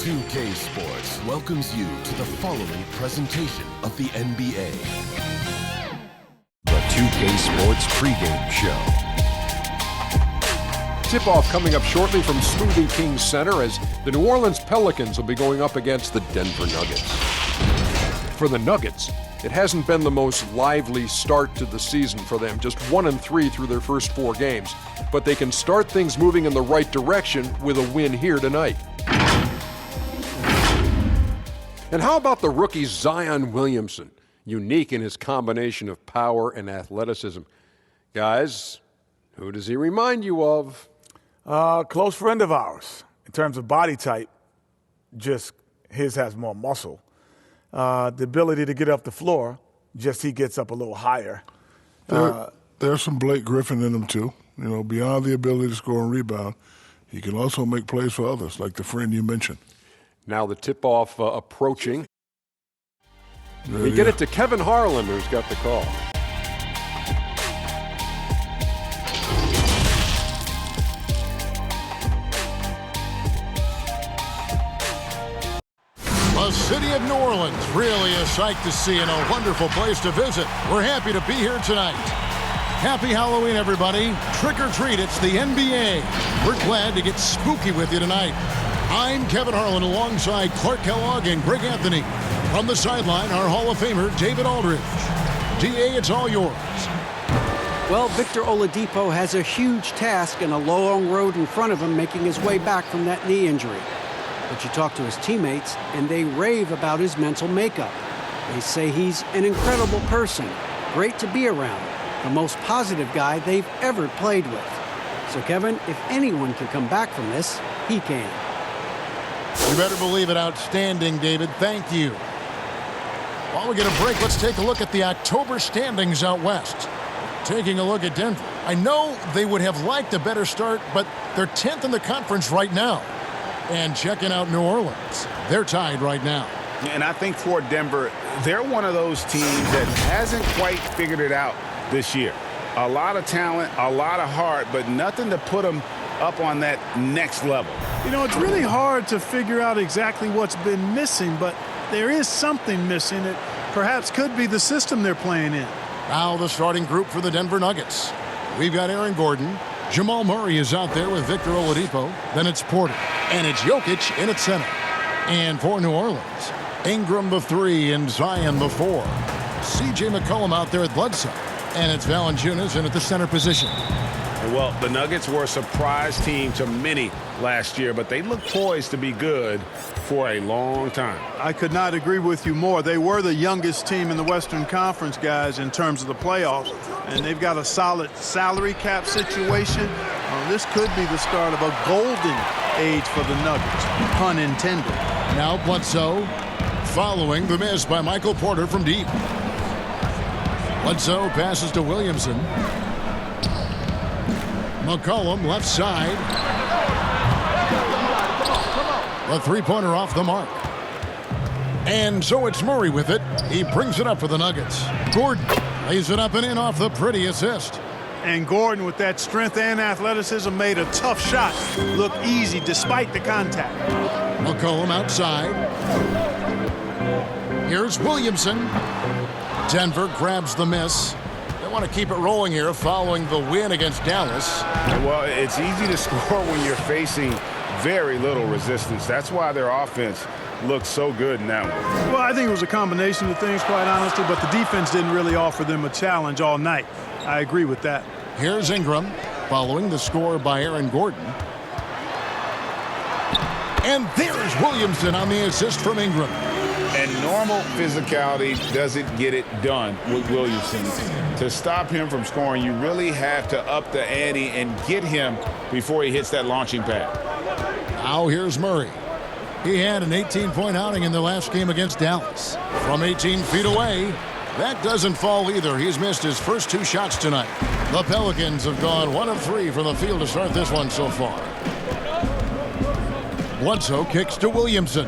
2K Sports welcomes you to the following presentation of the NBA. The 2K Sports pregame show. Tip-off coming up shortly from Smoothie King Center as the New Orleans Pelicans will be going up against the Denver Nuggets. For the Nuggets, it hasn't been the most lively start to the season for them, just 1-3 through their first 4 games. But they can start things moving in the right direction with a win here tonight. And how about the rookie Zion Williamson? Unique in his combination of power and athleticism. Guys, who does he remind you of? Close friend of ours. In terms of body type, just his has more muscle. The ability to get up the floor, just he gets up a little higher. There's some Blake Griffin in him, too. You know, beyond the ability to score and rebound, he can also make plays for others, like the friend you mentioned. Now the tip-off approaching. We get it to Kevin Harlan, who's got the call. The city of New Orleans, really a sight to see and a wonderful place to visit. We're happy to be here tonight. Happy Halloween, everybody. Trick or treat, it's the NBA. We're glad to get spooky with you tonight. I'm Kevin Harlan alongside Clark Kellogg and Greg Anthony. From the sideline, our Hall of Famer, David Aldridge. DA, it's all yours. Well, Victor Oladipo has a huge task and a long road in front of him making his way back from that knee injury. But you talk to his teammates, and they rave about his mental makeup. They say he's an incredible person, great to be around, the most positive guy they've ever played with. So, Kevin, if anyone can come back from this, he can. You better believe it. Outstanding, David. Thank you. While we get a break, let's take a look at the October standings out west. Taking a look at Denver. I know they would have liked a better start, but they're 10th in the conference right now. And checking out New Orleans. They're tied right now. And I think for Denver, they're one of those teams that hasn't quite figured it out this year. A lot of talent, a lot of heart, but nothing to put them up on that next level. You know, it's really hard to figure out exactly what's been missing, but there is something missing that perhaps could be the system they're playing in. Now the starting group for the Denver Nuggets. We've got Aaron Gordon. Jamal Murray is out there with Victor Oladipo. Then it's Porter. And it's Jokic in at center. And for New Orleans, Ingram the 3 and Zion the 4. C.J. McCollum out there at Bledsoe. And it's Valanciunas in at the center position. Well, the Nuggets were a surprise team to many last year, but they look poised to be good for a long time. I could not agree with you more. They were the youngest team in the Western Conference, guys, in terms of the playoffs, and they've got a solid salary cap situation. This could be the start of a golden age for the Nuggets, pun intended. Now Bledsoe following the miss by Michael Porter from deep. Bledsoe passes to Williamson. McCollum left side. The three-pointer off the mark. And so it's Murray with it. He brings it up for the Nuggets. Gordon lays it up and in off the pretty assist. And Gordon, with that strength and athleticism, made a tough shot look easy despite the contact. McCollum outside. Here's Williamson. Denver grabs the miss. Want to keep it rolling here following the win against Dallas. Well, it's easy to score when you're facing very little resistance. That's why their offense looks so good in that one. Well, I think it was a combination of things, quite honestly, but the defense didn't really offer them a challenge all night. I agree with that. Here's Ingram following the score by Aaron Gordon. And there's Williamson on the assist from Ingram. And normal physicality doesn't get it done with Williamson. To stop him from scoring, you really have to up the ante and get him before he hits that launching pad. Now here's Murray. He had an 18-point outing in the last game against Dallas. From 18 feet away, that doesn't fall either. He's missed his first 2 shots tonight. The Pelicans have gone 1 of 3 from the field to start this one so far. Bledsoe kicks to Williamson.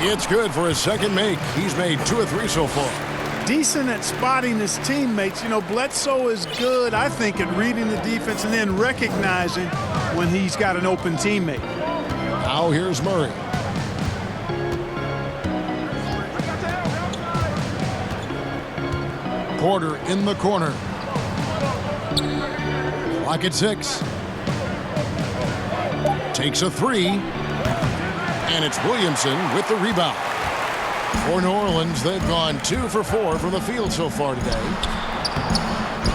It's good for his second make. He's made 2 of 3 so far. Decent at spotting his teammates. You know, Bledsoe is good, I think, at reading the defense and then recognizing when he's got an open teammate. Now here's Murray. Porter in the corner. Clock at 6. Takes a 3. And it's Williamson with the rebound. For New Orleans, they've gone 2 for 4 from the field so far today.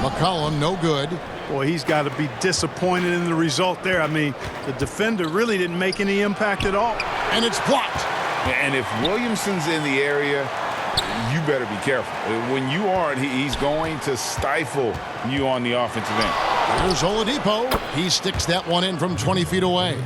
McCollum, no good. Boy, he's got to be disappointed in the result there. I mean, the defender really didn't make any impact at all. And it's blocked. And if Williamson's in the area, you better be careful. When you aren't, he's going to stifle you on the offensive end. Here's Oladipo. He sticks that one in from 20 feet away.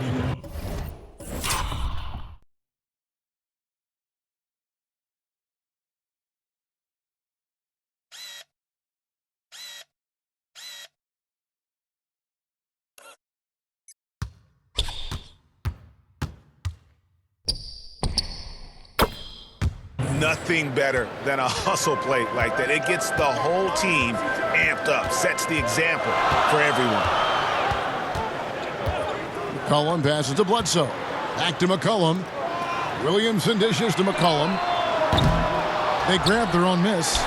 Nothing better than a hustle play like that. It gets the whole team amped up, sets the example for everyone. McCollum passes to Bledsoe. Back to McCollum. Williamson dishes to McCollum. They grab their own miss.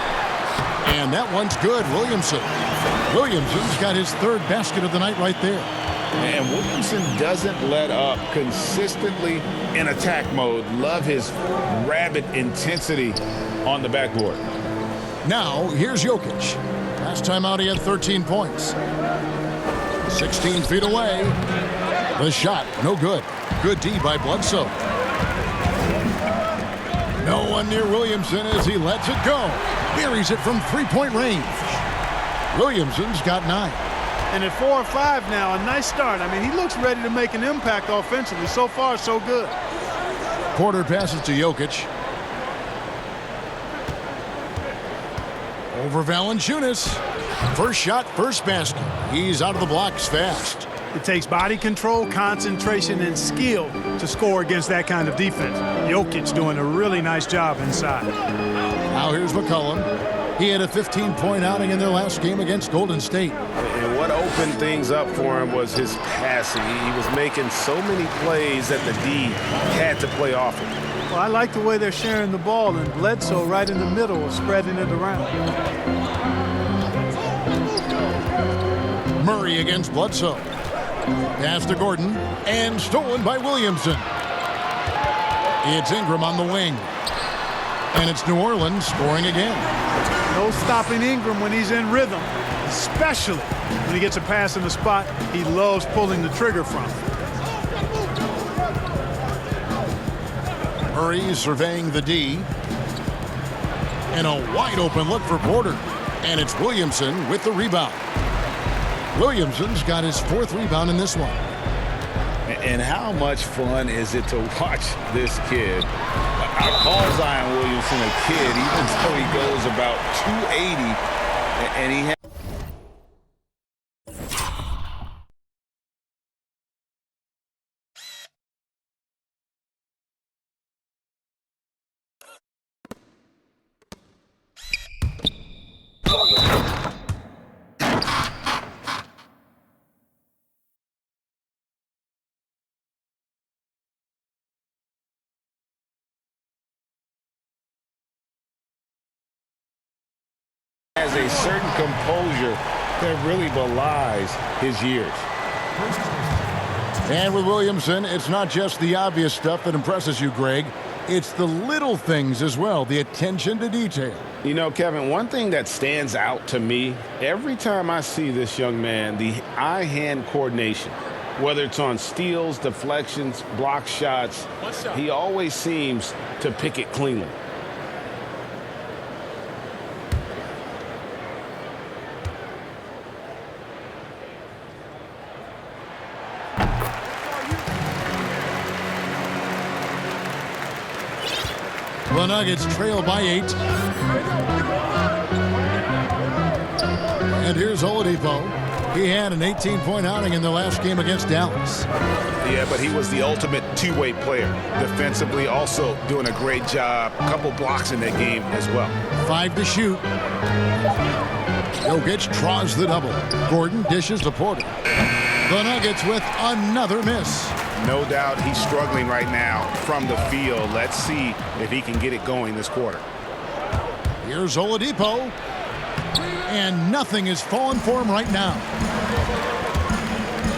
And that one's good, Williamson. Williamson's got his 3rd basket of the night right there. And Williamson doesn't let up, consistently in attack mode. Love his rabid intensity on the backboard. Now, here's Jokic. Last time out, he had 13 points. 16 feet away. The shot, no good. Good D by Bledsoe. No one near Williamson as he lets it go. Buries it from 3-point range. Williamson's got 9. And at 4 or 5 now, a nice start. I mean, he looks ready to make an impact offensively. So far, so good. Porter passes to Jokic. Over Valanciunas. First shot, first basket. He's out of the blocks fast. It takes body control, concentration, and skill to score against that kind of defense. Jokic doing a really nice job inside. Now here's McCollum. He had a 15-point outing in their last game against Golden State. And what opened things up for him was his passing. He was making so many plays that the D had to play off him. Well, I like the way they're sharing the ball, and Bledsoe right in the middle of spreading it around. Murray against Bledsoe. Pass to Gordon, and stolen by Williamson. It's Ingram on the wing. And it's New Orleans scoring again. No stopping Ingram when he's in rhythm, especially when he gets a pass in the spot he loves pulling the trigger from. Murray surveying the D. And a wide open look for Porter. And it's Williamson with the rebound. Williamson's got his 4th rebound in this one. And how much fun is it to watch this kid? I call Zion Williamson a kid, even though he goes about 280, and he has a certain composure that really belies his years. And with Williamson, it's not just the obvious stuff that impresses you, Greg. It's the little things as well, the attention to detail. You know, Kevin, one thing that stands out to me, every time I see this young man, the eye-hand coordination, whether it's on steals, deflections, block shots, he always seems to pick it cleanly. The Nuggets trail by 8. And here's Oladipo. He had an 18-point outing in their last game against Dallas. Yeah, but he was the ultimate two-way player. Defensively, also doing a great job. A couple blocks in that game as well. 5 to shoot. Jokic draws the double. Gordon dishes to Porter. The Nuggets with another miss. No doubt he's struggling right now from the field. Let's see if he can get it going this quarter. Here's Oladipo. And nothing is falling for him right now.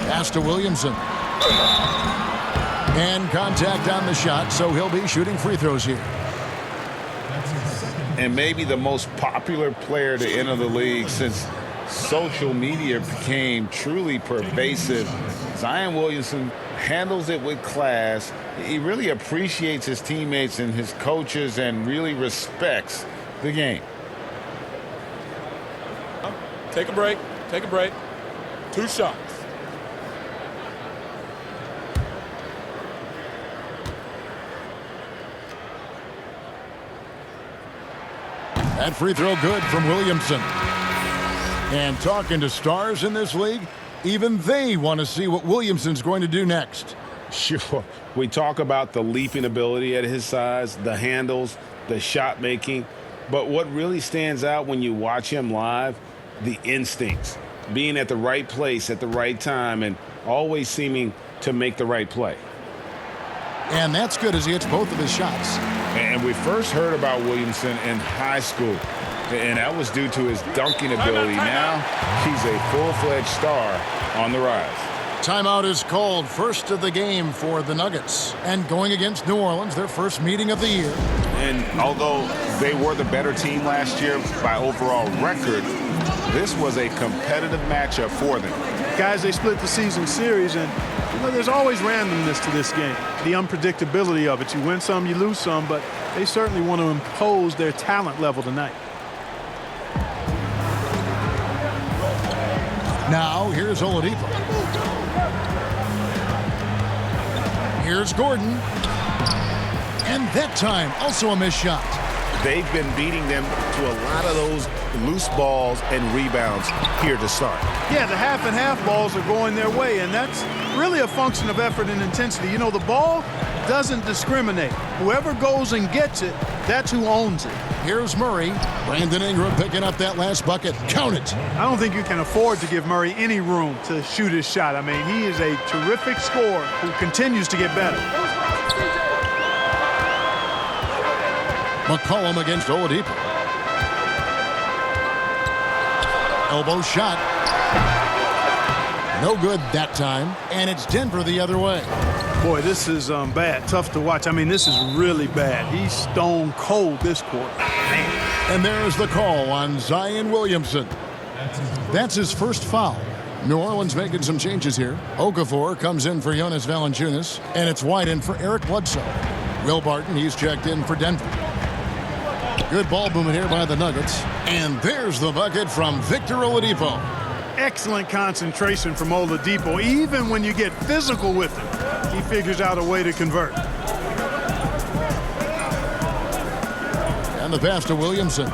Pass to Williamson. And contact on the shot, so he'll be shooting free throws here. And maybe the most popular player to enter the league since social media became truly pervasive. Zion Williamson handles it with class. He really appreciates his teammates and his coaches and really respects the game. Take a break. Take a break. 2 shots. That free throw good from Williamson. And talking to stars in this league, even they want to see what Williamson's going to do next. Sure. We talk about the leaping ability at his size, the handles, the shot making. But what really stands out when you watch him live, the instincts. Being at the right place at the right time and always seeming to make the right play. And that's good as he hits both of his shots. And we first heard about Williamson in high school, and that was due to his dunking ability. Now he's a full-fledged star on the rise. Timeout is called, first of the game for the Nuggets. And going against New Orleans, their first meeting of the year. And although they were the better team last year by overall record, this was a competitive matchup for them. Guys, they split the season series, and there's always randomness to this game. The unpredictability of it. You win some, you lose some, but they certainly want to impose their talent level tonight. Now, here's Oladipo. Here's Gordon. And that time, also a missed shot. They've been beating them to a lot of those loose balls and rebounds here to start. Yeah, the half and half balls are going their way, and that's really a function of effort and intensity. You know, the ball doesn't discriminate. Whoever goes and gets it, that's who owns it. Here's Murray. Brandon Ingram picking up that last bucket. Count it. I don't think you can afford to give Murray any room to shoot his shot. I mean, he is a terrific scorer who continues to get better. McCollum against Oladipo. Elbow shot. No good that time. And it's Denver the other way. Boy, this is bad. Tough to watch. I mean, this is really bad. He's stone cold this quarter. Man. And there's the call on Zion Williamson. That's his first foul. New Orleans making some changes here. Okafor comes in for Jonas Valanciunas. And it's wide in for Eric Bledsoe. Will Barton, he's checked in for Denver. Good ball movement here by the Nuggets. And there's the bucket from Victor Oladipo. Excellent concentration from Oladipo. Even when you get physical with him, he figures out a way to convert. And the pass to Williamson.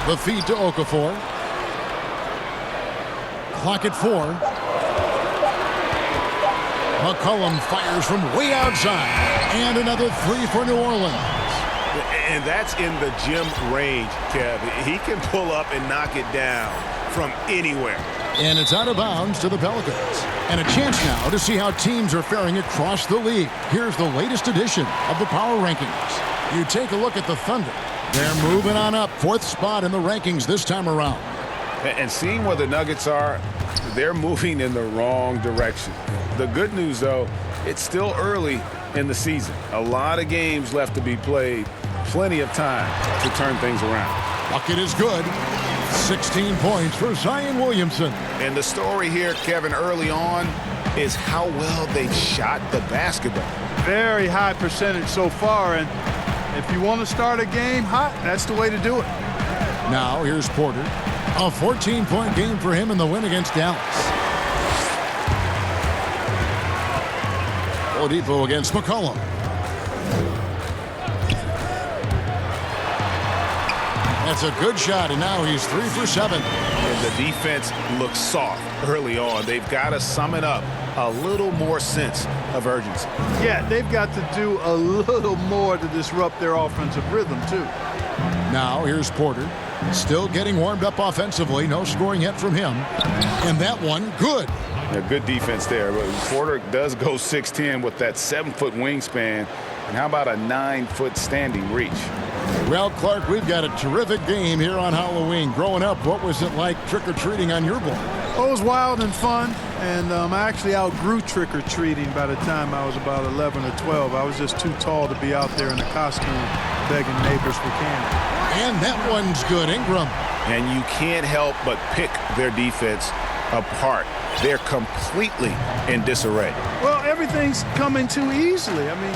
The feed to Okafor. Clock at 4. McCollum fires from way outside. And another 3 for New Orleans. And that's in the gym range, Kev. He can pull up and knock it down from anywhere. And it's out of bounds to the Pelicans. And a chance now to see how teams are faring across the league. Here's the latest edition of the Power Rankings. You take a look at the Thunder. They're moving on up. 4th spot in the rankings this time around. And seeing where the Nuggets are, they're moving in the wrong direction. The good news, though, it's still early in the season. A lot of games left to be played. Plenty of time to turn things around. Bucket is good. 16 points for Zion Williamson. And the story here, Kevin, early on is how well they've shot the basketball. Very high percentage so far, and if you want to start a game hot, that's the way to do it. Now here's Porter. A 14-point game for him in the win against Dallas. Oladipo against McCollum. That's a good shot, and now he's 3 for 7. And the defense looks soft early on. They've got to sum it up. A little more sense of urgency. Yeah, they've got to do a little more to disrupt their offensive rhythm, too. Now here's Porter. Still getting warmed up offensively. No scoring yet from him. And that one, good. Yeah, good defense there. But Porter does go 6'10" with that 7-foot wingspan. And how about a 9-foot standing reach? Well, Clark, we've got a terrific game here on Halloween. Growing up, what was it like trick-or-treating on your block? Oh, it was wild and fun, and I actually outgrew trick-or-treating by the time I was about 11 or 12. I was just too tall to be out there in a costume begging neighbors for candy. And that one's good, Ingram. And you can't help but pick their defense apart. They're completely in disarray. Well, everything's coming too easily. I mean,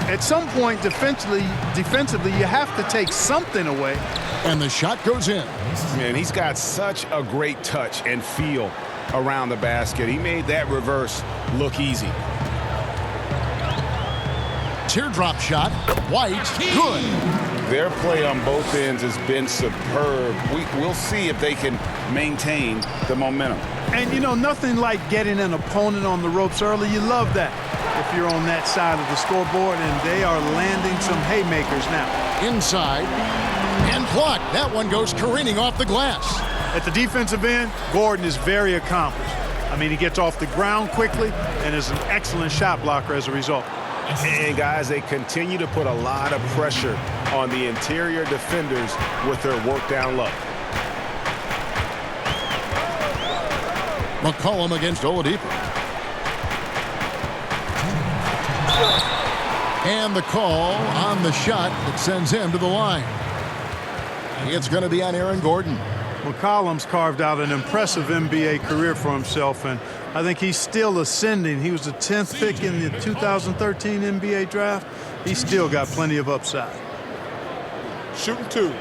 at some point defensively, you have to take something away. And the shot goes in. Man, he's got such a great touch and feel around the basket. He made that reverse look easy. Teardrop shot. White. Good. Their play on both ends has been superb. We'll see if they can maintain the momentum. And, you know, nothing like getting an opponent on the ropes early. You love that if you're on that side of the scoreboard, and they are landing some haymakers now. Inside. And blocked. That one goes careening off the glass. At the defensive end, Gordon is very accomplished. I mean, he gets off the ground quickly and is an excellent shot blocker as a result. And, guys, they continue to put a lot of pressure on the interior defenders with their work down low. McCollum against Oladipo. And the call on the shot that sends him to the line. It's going to be on Aaron Gordon. McCollum's carved out an impressive NBA career for himself, and I think he's still ascending. He was the 10th pick in the 2013 NBA draft. He's still got plenty of upside. Shooting two.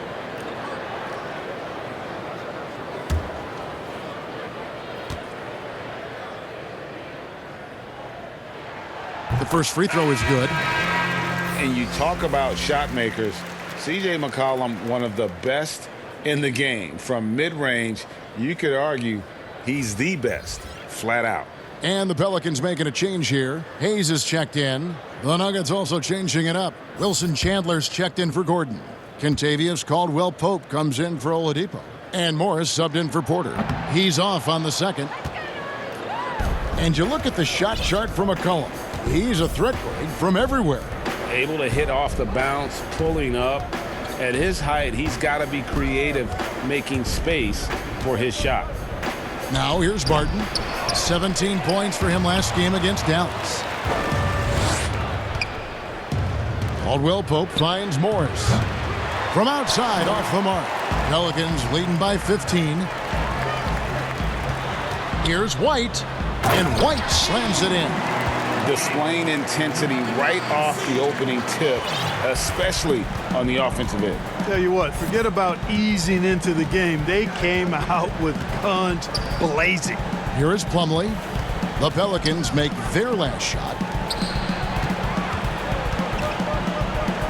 The first free throw is good. And you talk about shot makers. C.J. McCollum, one of the best in the game. From mid-range, you could argue he's the best, flat out. And the Pelicans making a change here. Hayes is checked in. The Nuggets also changing it up. Wilson Chandler's checked in for Gordon. Kentavious Caldwell-Pope comes in for Oladipo. And Morris subbed in for Porter. He's off on the second. And you look at the shot chart for McCollum. He's a threat grade from everywhere. Able to hit off the bounce, pulling up. At his height, he's got to be creative, making space for his shot. Now here's Barton. 17 points for him last game against Dallas. Caldwell-Pope finds Morris. From outside, off the mark. Pelicans leading by 15. Here's White. And White slams it in. Displaying intensity right off the opening tip, especially on the offensive end. Tell you what, forget about easing into the game. They came out with guns blazing. Here is Plumlee. The Pelicans make their last shot.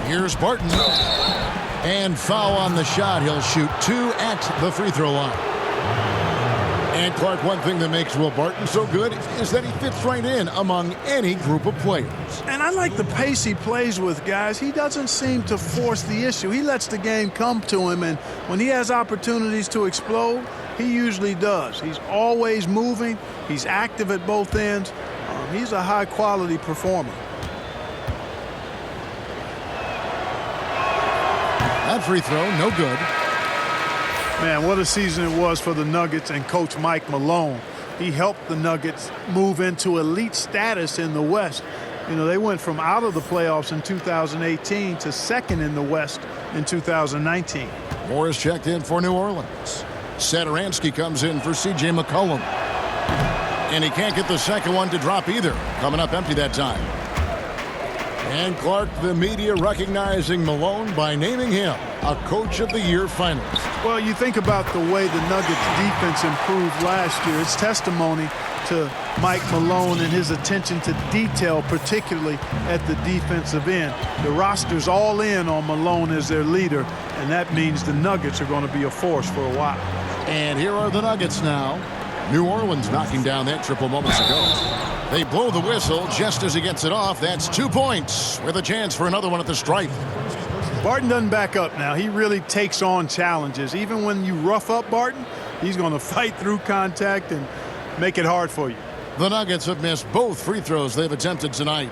Here's Barton. And foul on the shot. He'll shoot 2 at the free throw line. And Clark, one thing that makes Will Barton so good is that he fits right in among any group of players. And I like the pace he plays with, guys. He doesn't seem to force the issue. He lets the game come to him, and when he has opportunities to explode, he usually does. He's always moving. He's active at both ends. He's a high-quality performer. That free throw, no good. Man, what a season it was for the Nuggets and Coach Mike Malone. He helped the Nuggets move into elite status in the West. You know, they went from out of the playoffs in 2018 to second in the West in 2019. Morris checked in for New Orleans. Satoransky comes in for C.J. McCollum. And he can't get the second one to drop either. Coming up empty that time. And Clark, the media recognizing Malone by naming him a Coach of the Year finalist. Well, you think about the way the Nuggets defense improved last year. It's testimony to Mike Malone and his attention to detail, particularly at the defensive end. The roster's all in on Malone as their leader, and that means the Nuggets are going to be a force for a while. And here are the Nuggets now. New Orleans knocking down that triple moments ago. They blow the whistle just as he gets it off. That's 2 points with a chance for another one at the stripe. Barton doesn't back up now. He really takes on challenges. Even when you rough up Barton, he's going to fight through contact and make it hard for you. The Nuggets have missed both free throws they've attempted tonight.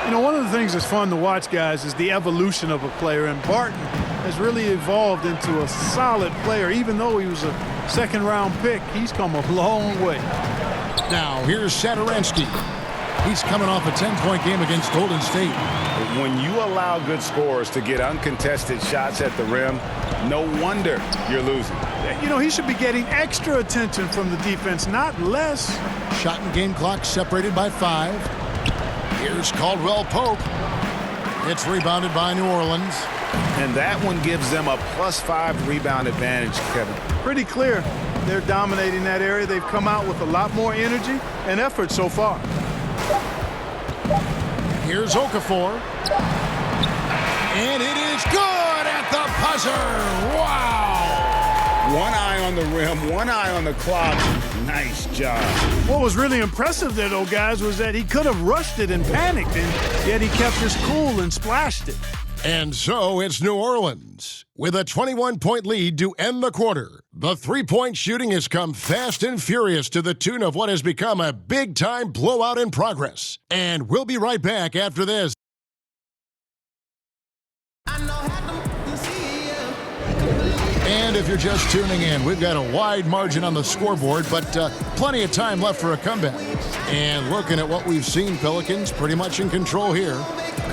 You know, one of the things that's fun to watch, guys, is the evolution of a player. And Barton has really evolved into a solid player. Even though he was a second-round pick, he's come a long way. Now, here's Satoransky. He's coming off a 10-point game against Golden State. When you allow good scorers to get uncontested shots at the rim, no wonder you're losing. You know, he should be getting extra attention from the defense, not less. Shot and game clock separated by 5. Here's Caldwell Pope. It's rebounded by New Orleans. And that one gives them a +5 rebound advantage, Kevin. Pretty clear. They're dominating that area. They've come out with a lot more energy and effort so far. Here's Okafor. And it is good at the buzzer. Wow! One eye on the rim, one eye on the clock. Nice job. What was really impressive there, though, guys, was that he could have rushed it and panicked, and yet he kept his cool and splashed it. And so it's New Orleans with a 21-point lead to end the quarter. The three-point shooting has come fast and furious to the tune of what has become a big-time blowout in progress. And we'll be right back after this. And if you're just tuning in, we've got a wide margin on the scoreboard, but plenty of time left for a comeback. And looking at what we've seen, Pelicans pretty much in control here.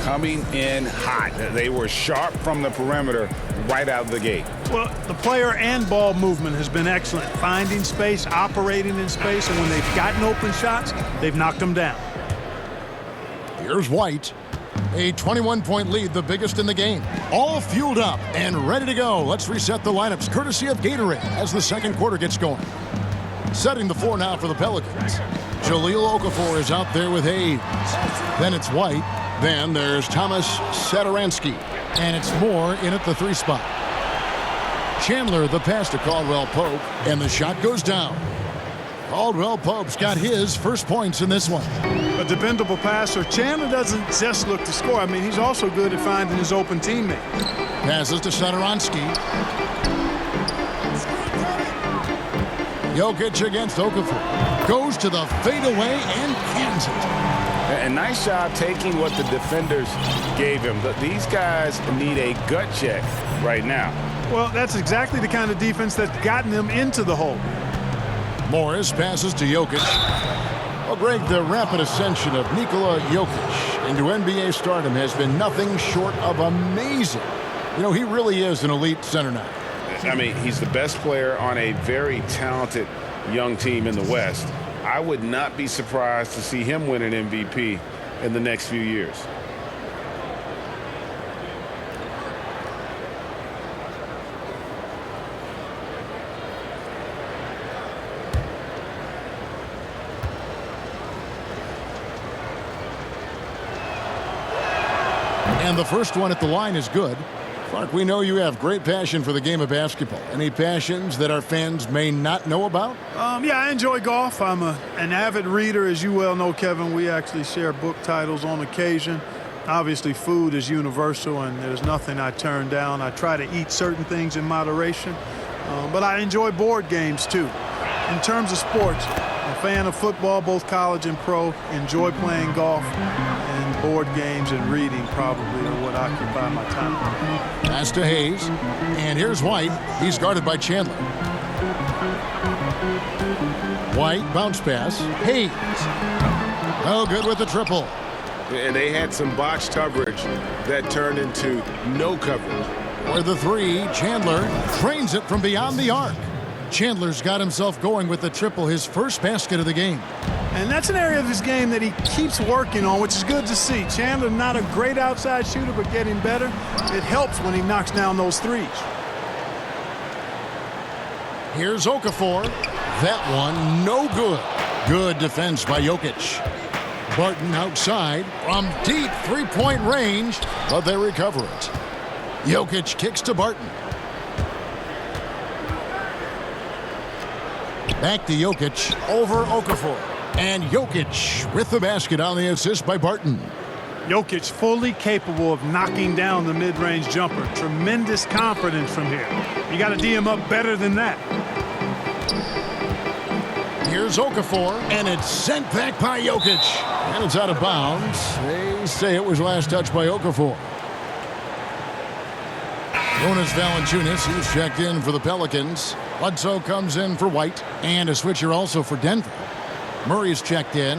Coming in hot. They were sharp from the perimeter right out of the gate. Well, the player and ball movement has been excellent. Finding space, operating in space, and when they've gotten open shots, they've knocked them down. Here's White. A 21-point lead, the biggest in the game. All fueled up and ready to go. Let's reset the lineups, courtesy of Gatorade, as the second quarter gets going. Setting the floor now for the Pelicans. Jahlil Okafor is out there with Hayes. Then it's White. Then there's Thomas Satoransky. And it's Moore in at the 3 spot. Chandler, the pass to Caldwell Pope. And the shot goes down. Caldwell Pope's got his first points in this one. A dependable passer. Chandler doesn't just look to score. I mean, he's also good at finding his open teammate. Passes to Satoransky. Jokic against Okafor. Goes to the fadeaway and cans it. A nice job taking what the defenders gave him. These guys need a gut check right now. Well, that's exactly the kind of defense that's gotten them into the hole. Morris passes to Jokic. Well, Greg, the rapid ascension of Nikola Jokic into NBA stardom has been nothing short of amazing. You know, he really is an elite center now. I mean, he's the best player on a very talented young team in the West. I would not be surprised to see him win an MVP in the next few years. And the first one at the line is good. Clark, we know you have great passion for the game of basketball. Any passions that our fans may not know about? Yeah, I enjoy golf. I'm an avid reader, as you well know, Kevin. We actually share book titles on occasion. Obviously, food is universal, and there's nothing I turn down. I try to eat certain things in moderation, but I enjoy board games, too. In terms of sports, I'm a fan of football, both college and pro. Enjoy playing golf, and board games and reading probably are what occupy my time. Pass to Hayes, and here's White. He's guarded by Chandler. White, bounce pass. Hayes. Oh, good with the triple. And they had some botched coverage that turned into no coverage. For the 3, Chandler trains it from beyond the arc. Chandler's got himself going with the triple, his first basket of the game. And that's an area of his game that he keeps working on, which is good to see. Chandler, not a great outside shooter, but getting better. It helps when he knocks down those threes. Here's Okafor. That one, no good. Good defense by Jokic. Barton outside from deep three-point range, but they recover it. Jokic kicks to Barton. Back to Jokic over Okafor. And Jokic with the basket on the assist by Barton. Jokic fully capable of knocking down the mid-range jumper. Tremendous confidence from here. You got to D him up better than that. Here's Okafor, and it's sent back by Jokic. And it's out of bounds. They say it was last touched by Okafor. Jonas Valanciunas, he's checked in for the Pelicans. Bledsoe comes in for White, and a switcher also for Denver. Murray's checked in.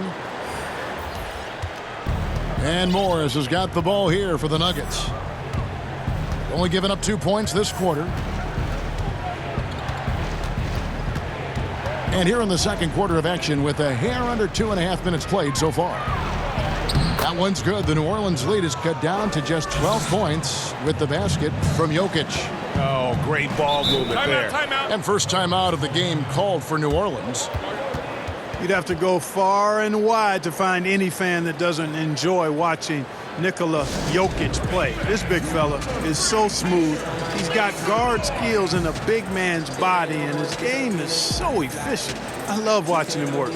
And Morris has got the ball here for the Nuggets. Only given up 2 points this quarter. And here in the second quarter of action with a hair under 2.5 minutes played so far. That one's good. The New Orleans lead is cut down to just 12 points with the basket from Jokic. Oh, great ball movement there. Timeout. And first timeout of the game called for New Orleans. You'd have to go far and wide to find any fan that doesn't enjoy watching Nikola Jokic play. This big fella is so smooth. He's got guard skills in a big man's body, and his game is so efficient. I love watching him work.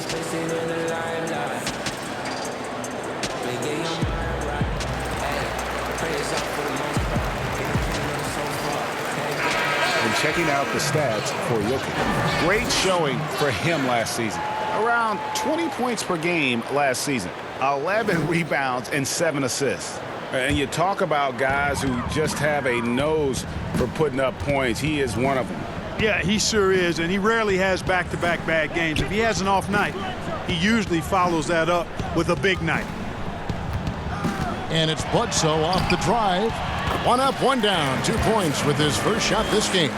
And checking out the stats for Jokic. Great showing for him last season. Around 20 points per game last season. 11 rebounds and 7 assists. And you talk about guys who just have a nose for putting up points. He is one of them. Yeah, he sure is, and he rarely has back-to-back bad games. If he has an off night, he usually follows that up with a big night. And it's Bledsoe off the drive. 1 up, 1 down. 2 points with his first shot this game.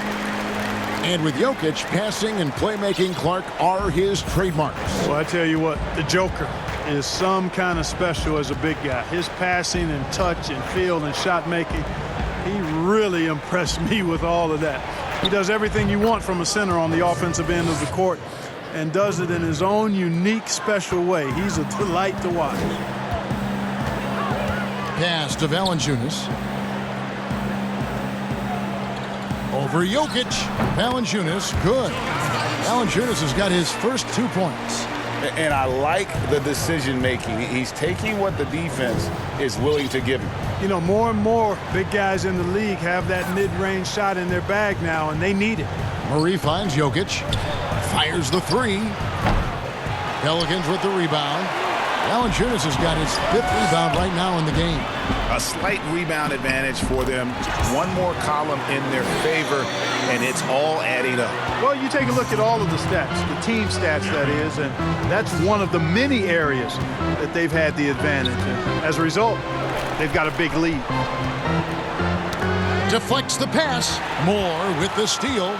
And with Jokic, passing and playmaking, Clark, are his trademarks. Well, I tell you what, the Joker is some kind of special as a big guy. His passing and touch and field and shot making, he really impressed me with all of that. He does everything you want from a center on the offensive end of the court and does it in his own unique, special way. He's a delight to watch. Pass to Valanciunas. Over Jokic. Valanciunas, good. Valanciunas has got his first 2 points. And I like the decision making. He's taking what the defense is willing to give him. You know, more and more big guys in the league have that mid-range shot in their bag now, and they need it. Murray finds Jokic. Fires the 3. Pelicans with the rebound. Valanciunas has got his 5th rebound right now in the game. A slight rebound advantage for them. One more column in their favor, and it's all adding up. Well, you take a look at all of the stats, the team stats, that is, and that's one of the many areas that they've had the advantage. And as a result, they've got a big lead. Deflects the pass. Moore with the steal.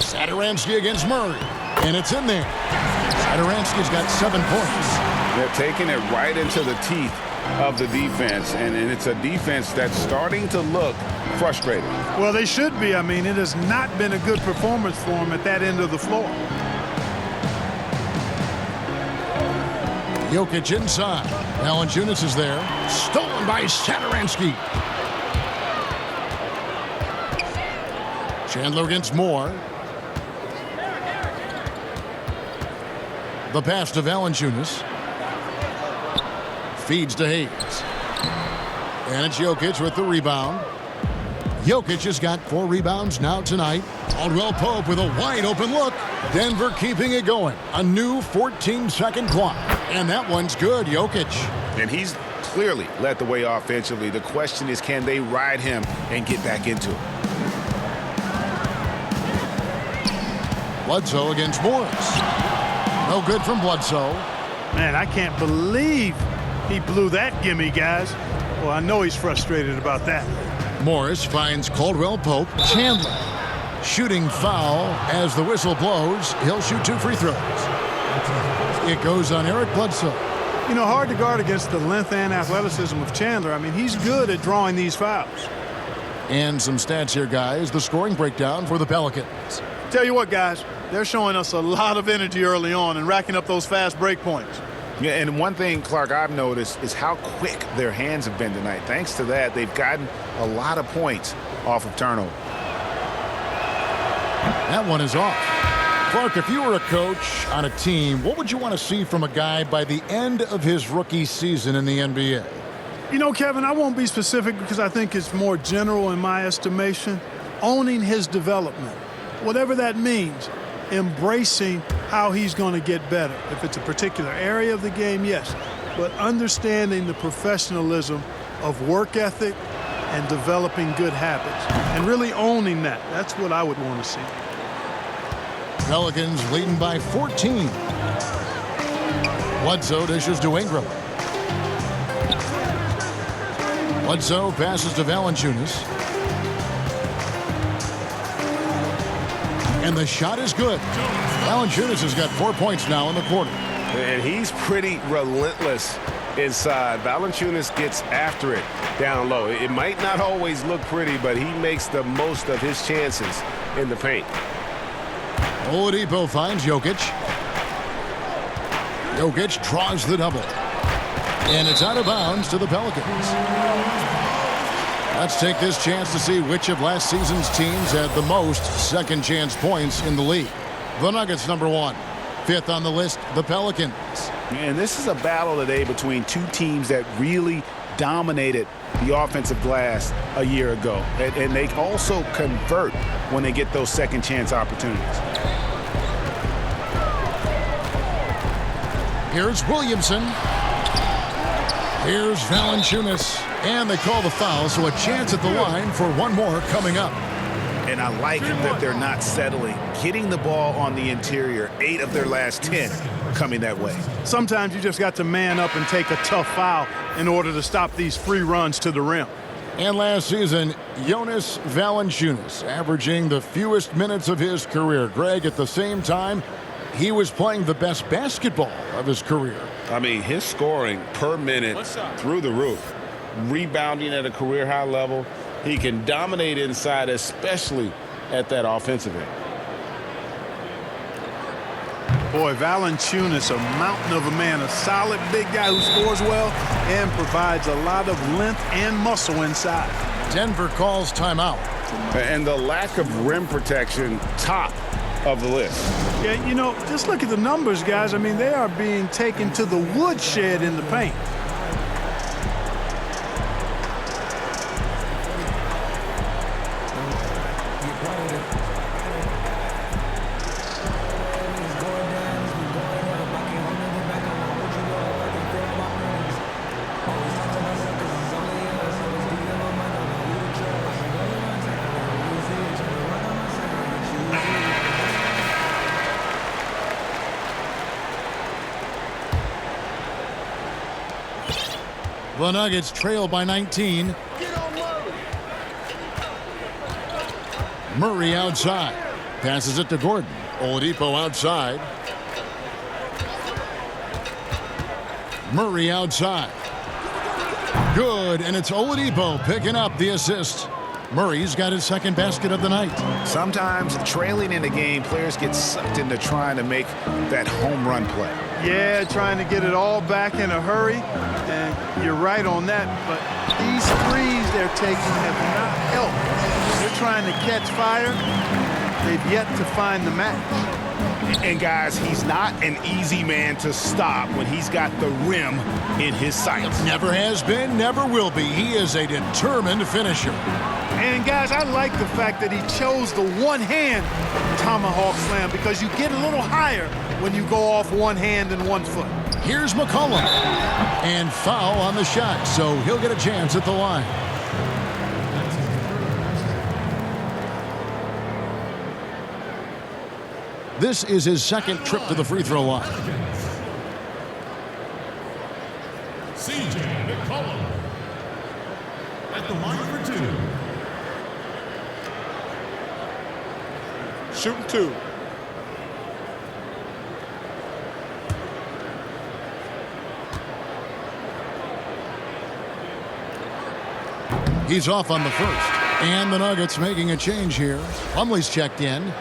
Satoransky against Murray. And it's in there. Satoransky's got 7 points. They're taking it right into the teeth of the defense, and it's a defense that's starting to look frustrated. Well, they should be. I mean, it has not been a good performance for them at that end of the floor. Jokic inside. Valanciunas is there. Stolen by Satoransky. Chandler against Moore. The pass to Valanciunas. Feeds to Hayes. And it's Jokic with the rebound. Jokic has got 4 rebounds now tonight. Caldwell Pope with a wide open look. Denver keeping it going. A new 14-second clock. And that one's good, Jokic. And he's clearly led the way offensively. The question is, can they ride him and get back into it? Bledsoe against Morris. No good from Bledsoe. Man, I can't believe he blew that gimme, guys. Well, I know he's frustrated about that. Morris finds Caldwell Pope. Chandler shooting foul as the whistle blows. He'll shoot 2 free throws. It goes on Eric Bledsoe. You know, hard to guard against the length and athleticism of Chandler. I mean, he's good at drawing these fouls. And some stats here, guys. The scoring breakdown for the Pelicans. Tell you what, guys, they're showing us a lot of energy early on and racking up those fast break points. Yeah, and one thing, Clark, I've noticed is how quick their hands have been tonight. Thanks to that, they've gotten a lot of points off of turnover. That one is off. Clark, if you were a coach on a team, what would you want to see from a guy by the end of his rookie season in the NBA? You know, Kevin, I won't be specific because I think it's more general in my estimation. Owning his development, whatever that means, embracing how he's going to get better. If it's a particular area of the game, yes. But understanding the professionalism of work ethic and developing good habits and really owning that. That's what I would want to see. Pelicans leading by 14. Bledsoe dishes to Ingram. Bledsoe passes to Valanciunas. And the shot is good. Valanciunas has got 4 points now in the quarter. And he's pretty relentless inside. Valanciunas gets after it down low. It might not always look pretty, but he makes the most of his chances in the paint. Oladipo finds Jokic. Jokic draws the double. And it's out of bounds to the Pelicans. Let's take this chance to see which of last season's teams had the most second chance points in the league. The Nuggets, number 1. 5th on the list, the Pelicans. And this is a battle today between two teams that really dominated the offensive glass a year ago. And they also convert when they get those second chance opportunities. Here's Williamson. Here's Valanciunas. And they call the foul, so a chance at the line for one more coming up. And I like that they're not settling. Getting the ball on the interior, 8 of their last 10 coming that way. Sometimes you just got to man up and take a tough foul in order to stop these free runs to the rim. And last season, Jonas Valanciunas averaging the fewest minutes of his career. Greg, at the same time, he was playing the best basketball of his career. I mean, his scoring per minute through the roof. Rebounding at a career high level. He can dominate inside, especially at that offensive end. Boy, Valanciunas, a mountain of a man, a solid big guy who scores well and provides a lot of length and muscle inside. Denver calls timeout. And the lack of rim protection, top of the list. Yeah, you know, just look at the numbers, guys. I mean, they are being taken to the woodshed in the paint. The Nuggets trail by 19. Murray outside. Passes it to Gordon. Oladipo outside. Murray outside. Good, and it's Oladipo picking up the assist. Murray's got his second basket of the night. Sometimes trailing in a game, players get sucked into trying to make that home run play. Yeah, trying to get it all back in a hurry. And you're right on that. But these threes they're taking have not helped. They're trying to catch fire. They've yet to find the match. And guys, he's not an easy man to stop when he's got the rim in his sights. Never has been, never will be. He is a determined finisher. And guys, I like the fact that he chose the one-hand tomahawk slam because you get a little higher when you go off one hand and 1 foot. Here's McCollum. And foul on the shot, so he'll get a chance at the line. This is his second trip to the free throw line. C.J. McCollum at the line for 2. Shooting 2. He's off on the first. And the Nuggets making a change here. Plumlee's checked in.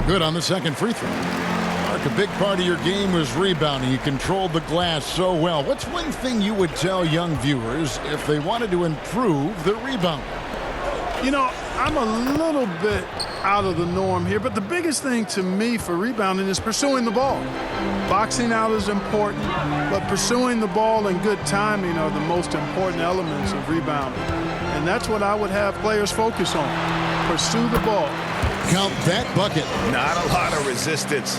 Good on the second free throw. Mark, a big part of your game was rebounding. You controlled the glass so well. What's one thing you would tell young viewers if they wanted to improve their rebound? You know, I'm a little bit out of the norm here, but the biggest thing to me for rebounding is pursuing the ball. Boxing out is important, but pursuing the ball and good timing are the most important elements of rebounding. And that's what I would have players focus on. Pursue the ball. Count that bucket. Not a lot of resistance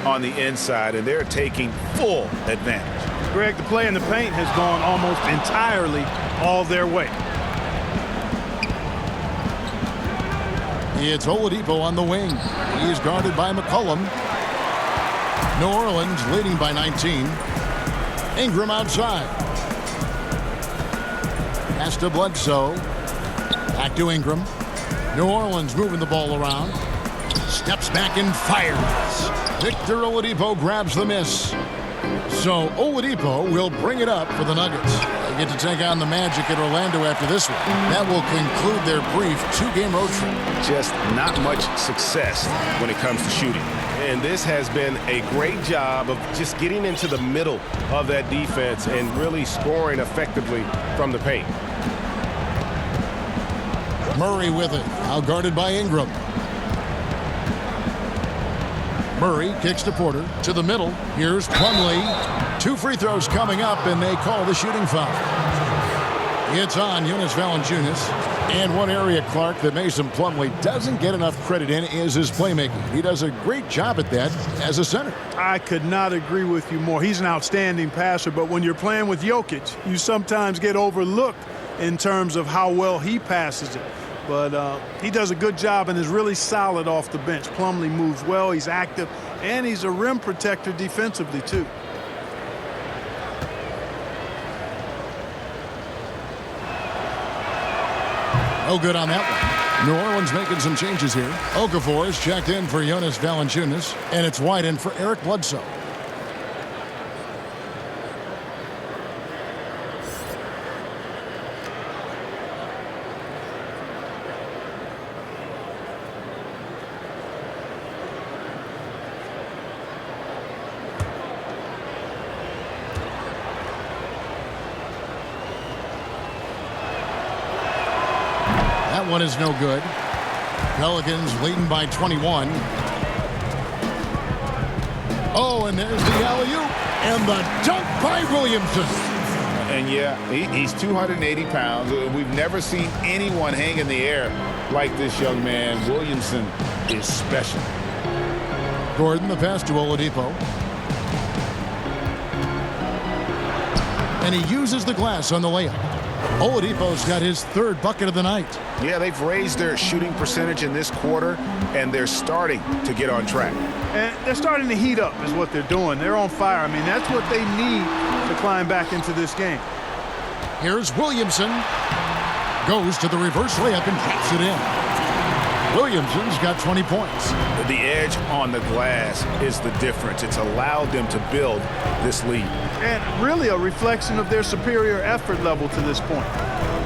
on the inside, and they're taking full advantage. Greg, the play in the paint has gone almost entirely all their way. It's Oladipo on the wing. He's guarded by McCollum. New Orleans leading by 19. Ingram outside. Pass to Bledsoe. Back to Ingram. New Orleans moving the ball around. Steps back and fires. Victor Oladipo grabs the miss. So Oladipo will bring it up for the Nuggets. They get to take on the Magic at Orlando after this one. That will conclude their brief two-game road trip. Just not much success when it comes to shooting. And this has been a great job of just getting into the middle of that defense and really scoring effectively from the paint. Murray with it, now guarded by Ingram. Murray kicks to Porter, to the middle. Here's Plumlee. 2 free throws coming up, and they call the shooting foul. It's on Jonas Valanciunas. And one area, Clark, that Mason Plumlee doesn't get enough credit in is his playmaking. He does a great job at that as a center. I could not agree with you more. He's an outstanding passer, but when you're playing with Jokic, you sometimes get overlooked in terms of how well he passes it. But he does a good job and is really solid off the bench. Plumlee moves well, he's active, and he's a rim protector defensively, too. No good on that one. New Orleans making some changes here. Okafor is checked in for Jonas Valanciunas, and it's wide in for Eric Bledsoe. That one is no good. Pelicans leading by 21. Oh, and there's the alley-oop and the dunk by Williamson. And yeah, he's 280 pounds. We've never seen anyone hang in the air like this young man. Williamson is special. Gordon, the pass to Oladipo. And he uses the glass on the layup. Oladipo's got his 3rd bucket of the night. Yeah, they've raised their shooting percentage in this quarter, and they're starting to get on track. And they're starting to heat up is what they're doing. They're on fire. I mean, that's what they need to climb back into this game. Here's Williamson. Goes to the reverse layup and drops it in. Williamson's got 20 points. The edge on the glass is the difference. It's allowed them to build this lead. And really a reflection of their superior effort level to this point.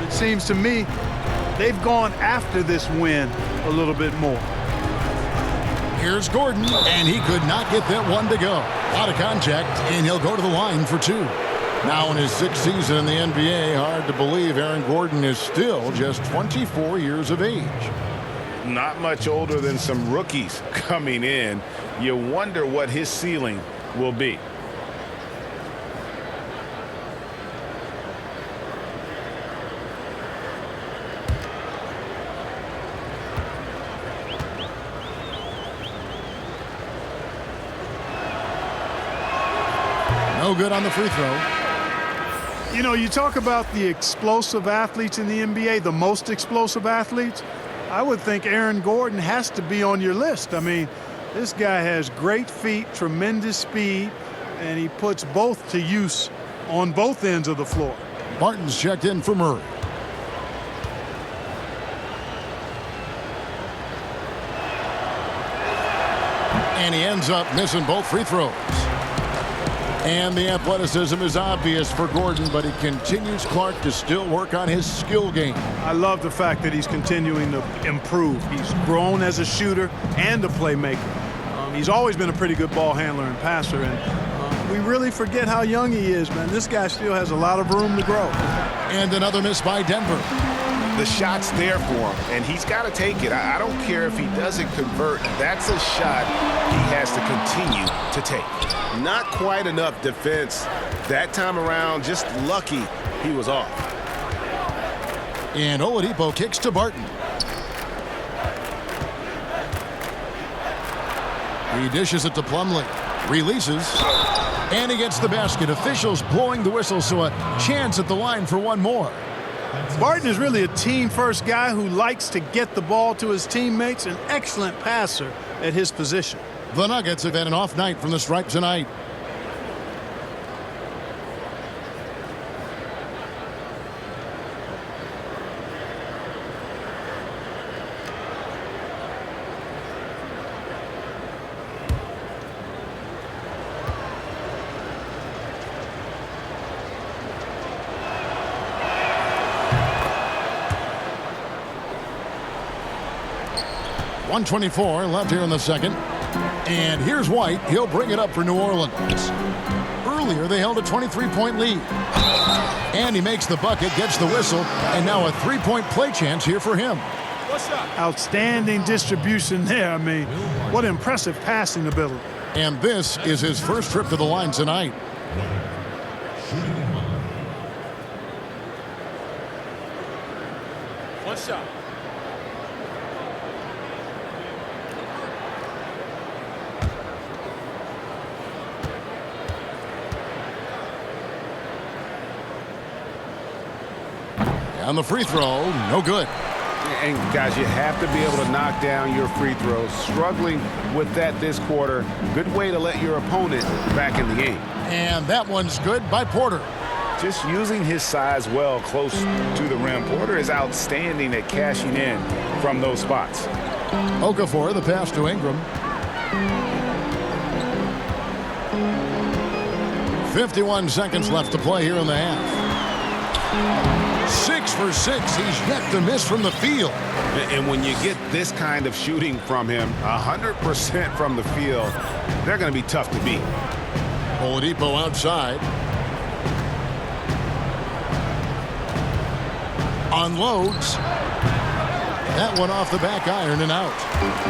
It seems to me they've gone after this win a little bit more. Here's Gordon, and he could not get that one to go. Out of contact, and he'll go to the line for 2. Now in his 6th season in the NBA, hard to believe Aaron Gordon is still just 24 years of age. Not much older than some rookies coming in. You wonder what his ceiling will be. No good on the free throw. You know, you talk about the explosive athletes in the NBA, the most explosive athletes. I would think Aaron Gordon has to be on your list. I mean, this guy has great feet, tremendous speed, and he puts both to use on both ends of the floor. Martin's checked in for Murray. And he ends up missing both free throws. And the athleticism is obvious for Gordon, but he continues, Clark, to still work on his skill game. I love the fact that he's continuing to improve. He's grown as a shooter and a playmaker. He's always been a pretty good ball handler and passer, and we really forget how young he is, man. This guy still has a lot of room to grow. And another miss by Denver. The shot's there for him, and he's got to take it. I don't care if he doesn't convert. That's a shot he has to continue to take. Not quite enough defense that time around. Just lucky he was off. And Oladipo kicks to Barton. He dishes it to Plumlee. Releases. And he gets the basket. Officials blowing the whistle, so a chance at the line for one more. Barton is really a team-first guy who likes to get the ball to his teammates. An excellent passer at his position. The Nuggets have had an off night from the stripe tonight. .124 left here in the second. And here's White. He'll bring it up for New Orleans. Earlier, they held a 23-point lead. And he makes the bucket, gets the whistle, and now a three-point play chance here for him. Outstanding distribution there. I mean, what impressive passing ability. And this is his first trip to the line tonight. One shot. On the free throw, no good. And guys, you have to be able to knock down your free throws. Struggling with that this quarter. Good way to let your opponent back in the game. And that one's good by Porter. Just using his size well close to the rim. Porter is outstanding at cashing in from those spots. Okafor, the pass to Ingram. 51 seconds left to play here in the half. 6 for 6. He's yet to miss from the field. And when you get this kind of shooting from him, 100% from the field, they're going to be tough to beat. Oladipo outside. Unloads. That one off the back iron and out.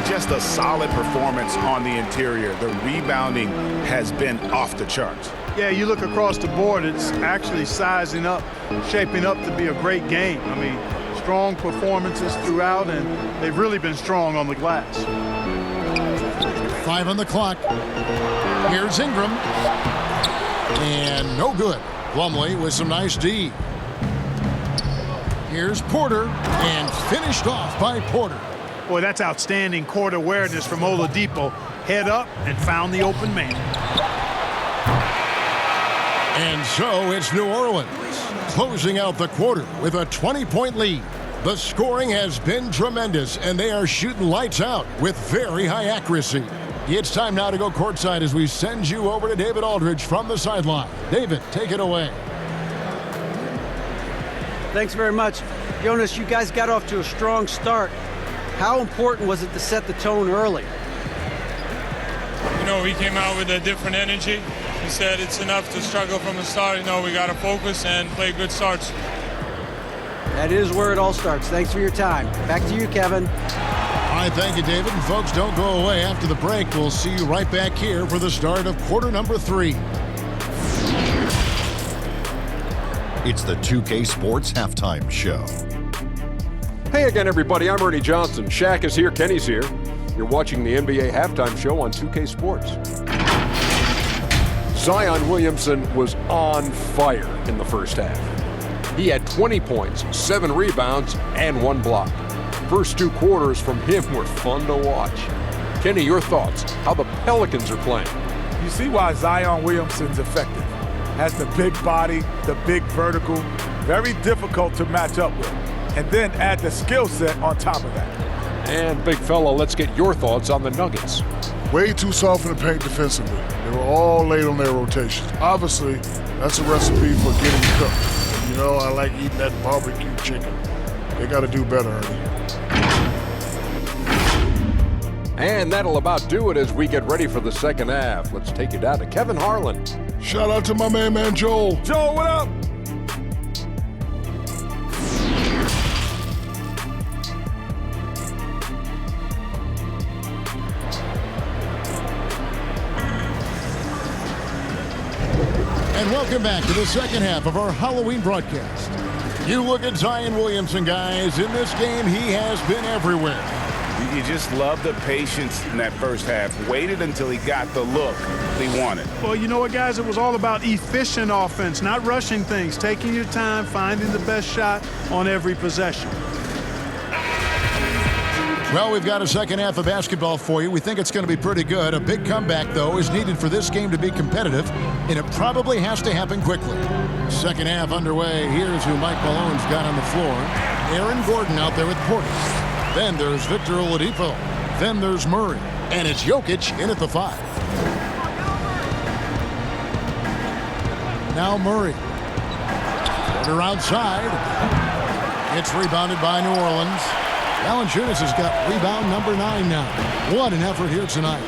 Just a solid performance on the interior. The rebounding has been off the charts. Yeah, you look across the board, it's actually sizing up, shaping up to be a great game. I mean, strong performances throughout, and they've really been strong on the glass. 5 on the clock. Here's Ingram. And no good. Plumlee with some nice D. Here's Porter, and finished off by Porter. Boy, that's outstanding court awareness from Oladipo. Head up and found the open man. And so it's New Orleans closing out the quarter with a 20-point lead. The scoring has been tremendous, and they are shooting lights out with very high accuracy. It's time now to go courtside as we send you over to David Aldridge from the sideline. David, take it away. Thanks very much. Jonas, you guys got off to a strong start. How important was it to set the tone early? You know, we came out with a different energy. We said it's enough to struggle from the start. You know, we got to focus and play good starts. That is where it all starts. Thanks for your time. Back to you, Kevin. All right, thank you, David. And folks, don't go away. After the break, we'll see you right back here for the start of quarter number 3. It's the 2K Sports Halftime Show. Hey again, everybody. I'm Ernie Johnson. Shaq is here. Kenny's here. You're watching the NBA Halftime Show on 2K Sports. Zion Williamson was on fire in the first half. He had 20 points, 7 rebounds, and 1 block. First 2 quarters from him were fun to watch. Kenny, your thoughts? How the Pelicans are playing? You see why Zion Williamson's effective. Has the big body, the big vertical, very difficult to match up with. And then add the skill set on top of that. And big fella, let's get your thoughts on the Nuggets. Way too soft in the paint defensively. They were all late on their rotations. Obviously, that's a recipe for getting cooked. You know, I like eating that barbecue chicken. They got to do better, Ernie. And that'll about do it as we get ready for the second half. Let's take you down to Kevin Harlan. Shout out to my man Joel. Joel, what up? And welcome back to the second half of our Halloween broadcast. You look at Zion Williamson, guys. In this game, he has been everywhere. You just love the patience in that first half. Waited until he got the look he wanted. Well, you know what, guys? It was all about efficient offense, not rushing things, taking your time, finding the best shot on every possession. Well, we've got a second half of basketball for you. We think it's going to be pretty good. A big comeback, though, is needed for this game to be competitive, and it probably has to happen quickly. Second half underway. Here's who Mike Malone's got on the floor. Aaron Gordon out there with Portis. Then there's Victor Oladipo. Then there's Murray. And it's Jokic in at the 5. Now Murray. Porter outside. It's rebounded by New Orleans. Valanciunas has got rebound number 9 now. What an effort here tonight.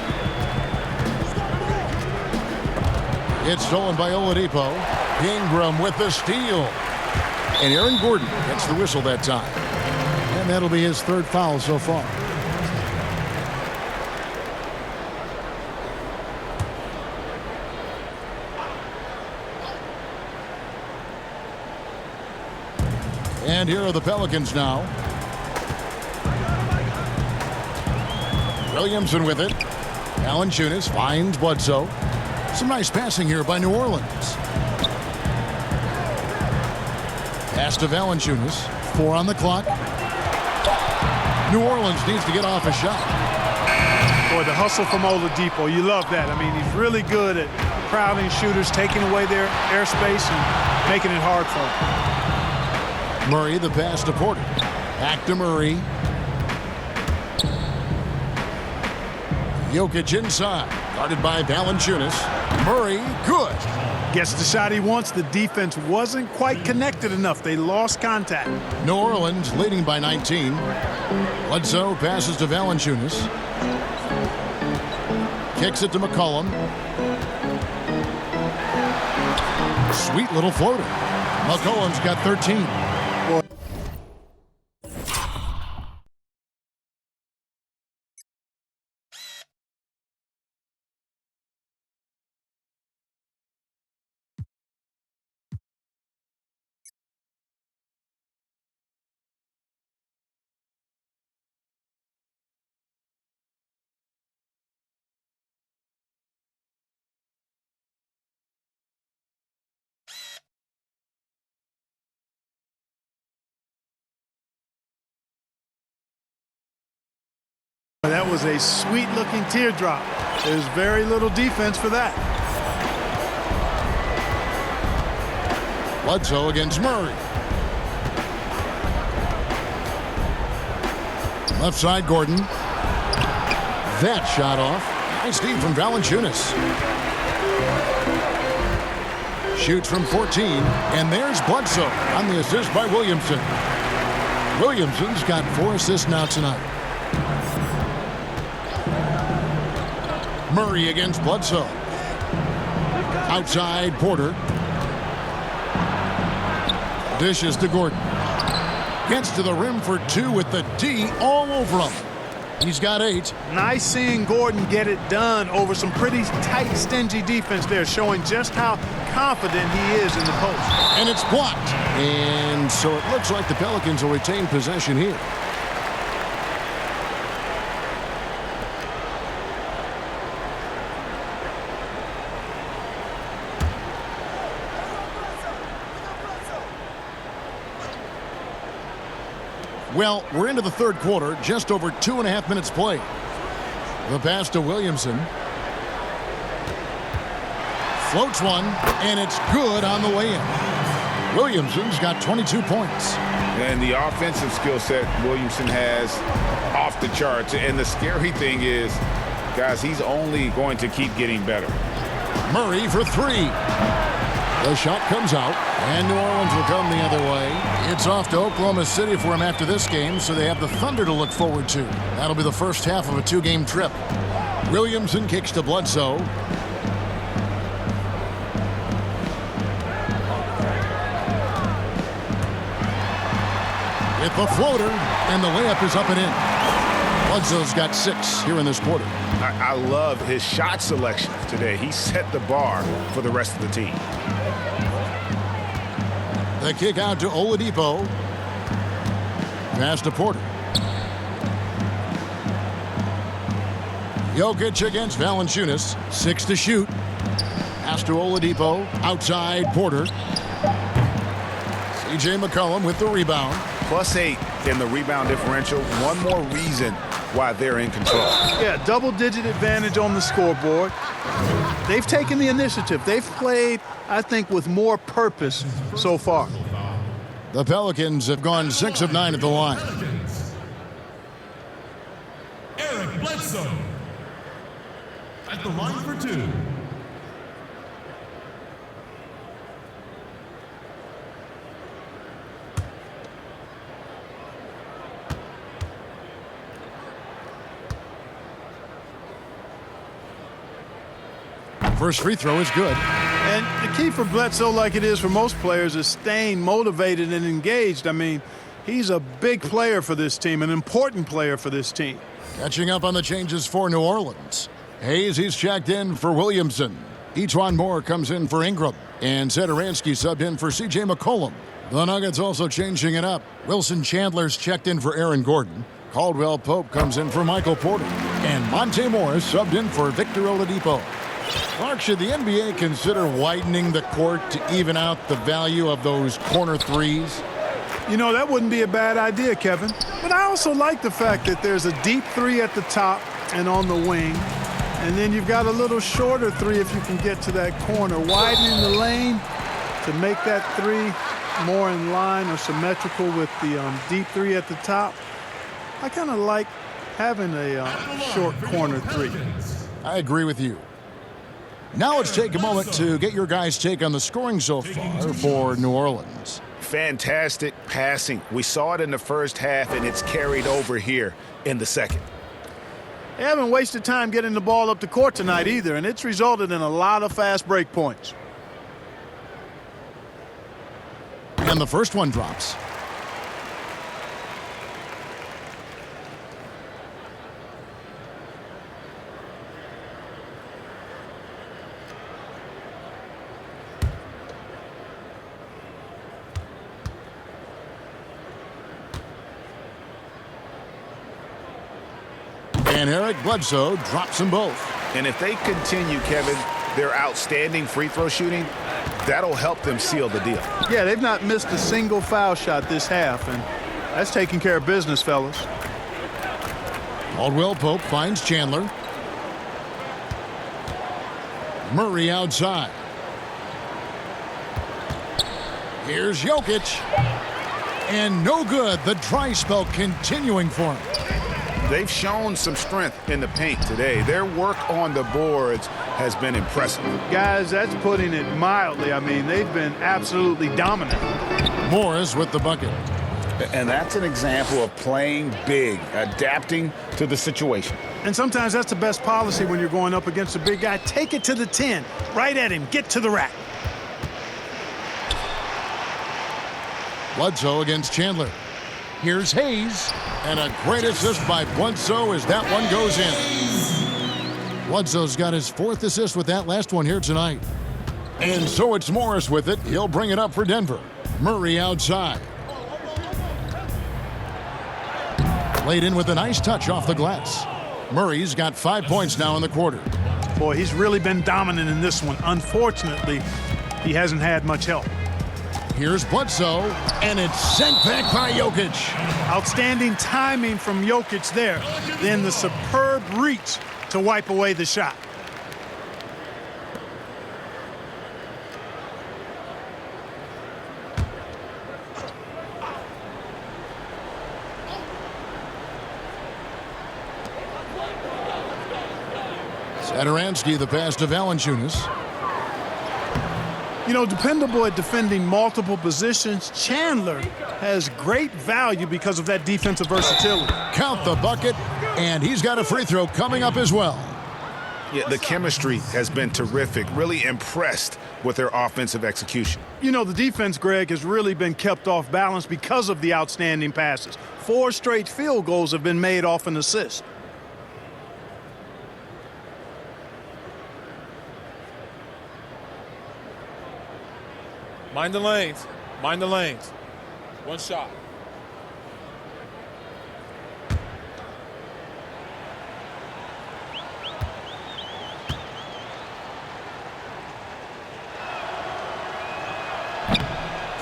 It's stolen by Oladipo. Ingram with the steal. And Aaron Gordon gets the whistle that time. And that'll be his third foul so far. And here are the Pelicans now. Williamson with it. Valanciunas finds Bledsoe. Some nice passing here by New Orleans. Pass to Valanciunas. 4 on the clock. New Orleans needs to get off a shot. Boy, the hustle from Oladipo, you love that. I mean, he's really good at crowding shooters, taking away their airspace and making it hard for them. Murray, the pass to Porter. Back to Murray. Jokic inside, guarded by Valanciunas. Murray, good. Gets the shot he wants. The defense wasn't quite connected enough. They lost contact. New Orleans leading by 19. Bledsoe passes to Valanciunas. Kicks it to McCollum. Sweet little floater. McCollum's got 13. That was a sweet-looking teardrop. There's very little defense for that. Bledsoe against Murray. Left side, Gordon. That shot off. Nice feed from Valanciunas. Shoots from 14, and there's Bledsoe on the assist by Williamson. Williamson's got 4 assists now tonight. Murray against Bledsoe. Outside, Porter. Dishes to Gordon. Gets to the rim for 2 with the D all over him. He's got 8. Nice seeing Gordon get it done over some pretty tight, stingy defense there, showing just how confident he is in the post. And it's blocked. And so it looks like the Pelicans will retain possession here. Well, we're into the third quarter, just over 2.5 minutes played. The pass to Williamson. Floats one, and it's good on the way in. Williamson's got 22 points. And the offensive skill set Williamson has off the charts. And the scary thing is, guys, he's only going to keep getting better. Murray for 3. The shot comes out, and New Orleans will come the other way. It's off to Oklahoma City for him after this game, so they have the Thunder to look forward to. That'll be the first half of a 2-game trip. Williamson kicks to Bledsoe. With the floater, and the layup is up and in. Bledsoe's got 6 here in this quarter. I love his shot selection today. He set the bar for the rest of the team. The kick out to Oladipo. Pass to Porter. Jokic against Valanciunas. 6 to shoot. Pass to Oladipo. Outside Porter. C.J. McCollum with the rebound. +8 in the rebound differential. One more reason why they're in control. Yeah, double-digit advantage on the scoreboard. They've taken the initiative. They've played, I think, with more purpose so far. The Pelicans have gone 6 of 9 at the line. Eric Bledsoe at the line for 2. First free throw is good. And the key for Bledsoe, like it is for most players, is staying motivated and engaged. I mean, he's a big player for this team, an important player for this team. Catching up on the changes for New Orleans. Hayes, he's checked in for Williamson. Etuan Moore comes in for Ingram. And Satoransky subbed in for C.J. McCollum. The Nuggets also changing it up. Wilson Chandler's checked in for Aaron Gordon. Caldwell Pope comes in for Michael Porter. And Monte Morris subbed in for Victor Oladipo. Clark, should the NBA consider widening the court to even out the value of those corner threes? You know, that wouldn't be a bad idea, Kevin. But I also like the fact that there's a deep 3 at the top and on the wing. And then you've got a little shorter 3 if you can get to that corner. Widening the lane to make that 3 more in line or symmetrical with the deep 3 at the top. I kind of like having a short corner 3. I agree with you. Now let's take a moment to get your guys' take on the scoring so far for New Orleans. Fantastic passing. We saw it in the first half, and it's carried over here in the second. They haven't wasted time getting the ball up the court tonight either, and it's resulted in a lot of fast break points. And the first one drops. And Eric Bledsoe drops them both. And if they continue, Kevin, their outstanding free throw shooting, that'll help them seal the deal. Yeah, they've not missed a single foul shot this half, and that's taking care of business, fellas. Caldwell Pope finds Chandler. Murray outside. Here's Jokic. And no good. The dry spell continuing for him. They've shown some strength in the paint today. Their work on the boards has been impressive. Guys, that's putting it mildly. I mean, they've been absolutely dominant. Morris with the bucket. And that's an example of playing big, adapting to the situation. And sometimes that's the best policy when you're going up against a big guy. Take it to the 10. Right at him. Get to the rack. Bledsoe against Chandler. Here's Hayes. And a great assist by Bledsoe as that one goes in. Bledsoe's got his 4th assist with that last one here tonight. And so it's Morris with it. He'll bring it up for Denver. Murray outside. Laid in with a nice touch off the glass. Murray's got 5 points now in the quarter. Boy, he's really been dominant in this one. Unfortunately, he hasn't had much help. Here's Bledsoe, and it's sent back by Jokic. Outstanding timing from Jokic there. Then the superb reach to wipe away the shot. Satoransky the pass to Valanciunas. You know, dependable at defending multiple positions, Chandler has great value because of that defensive versatility. Count the bucket, and he's got a free throw coming up as well. Yeah, the chemistry has been terrific. Really impressed with their offensive execution. You know, the defense, Greg, has really been kept off balance because of the outstanding passes. 4 straight field goals have been made off an assist. Mind the lanes. Mind the lanes. One shot.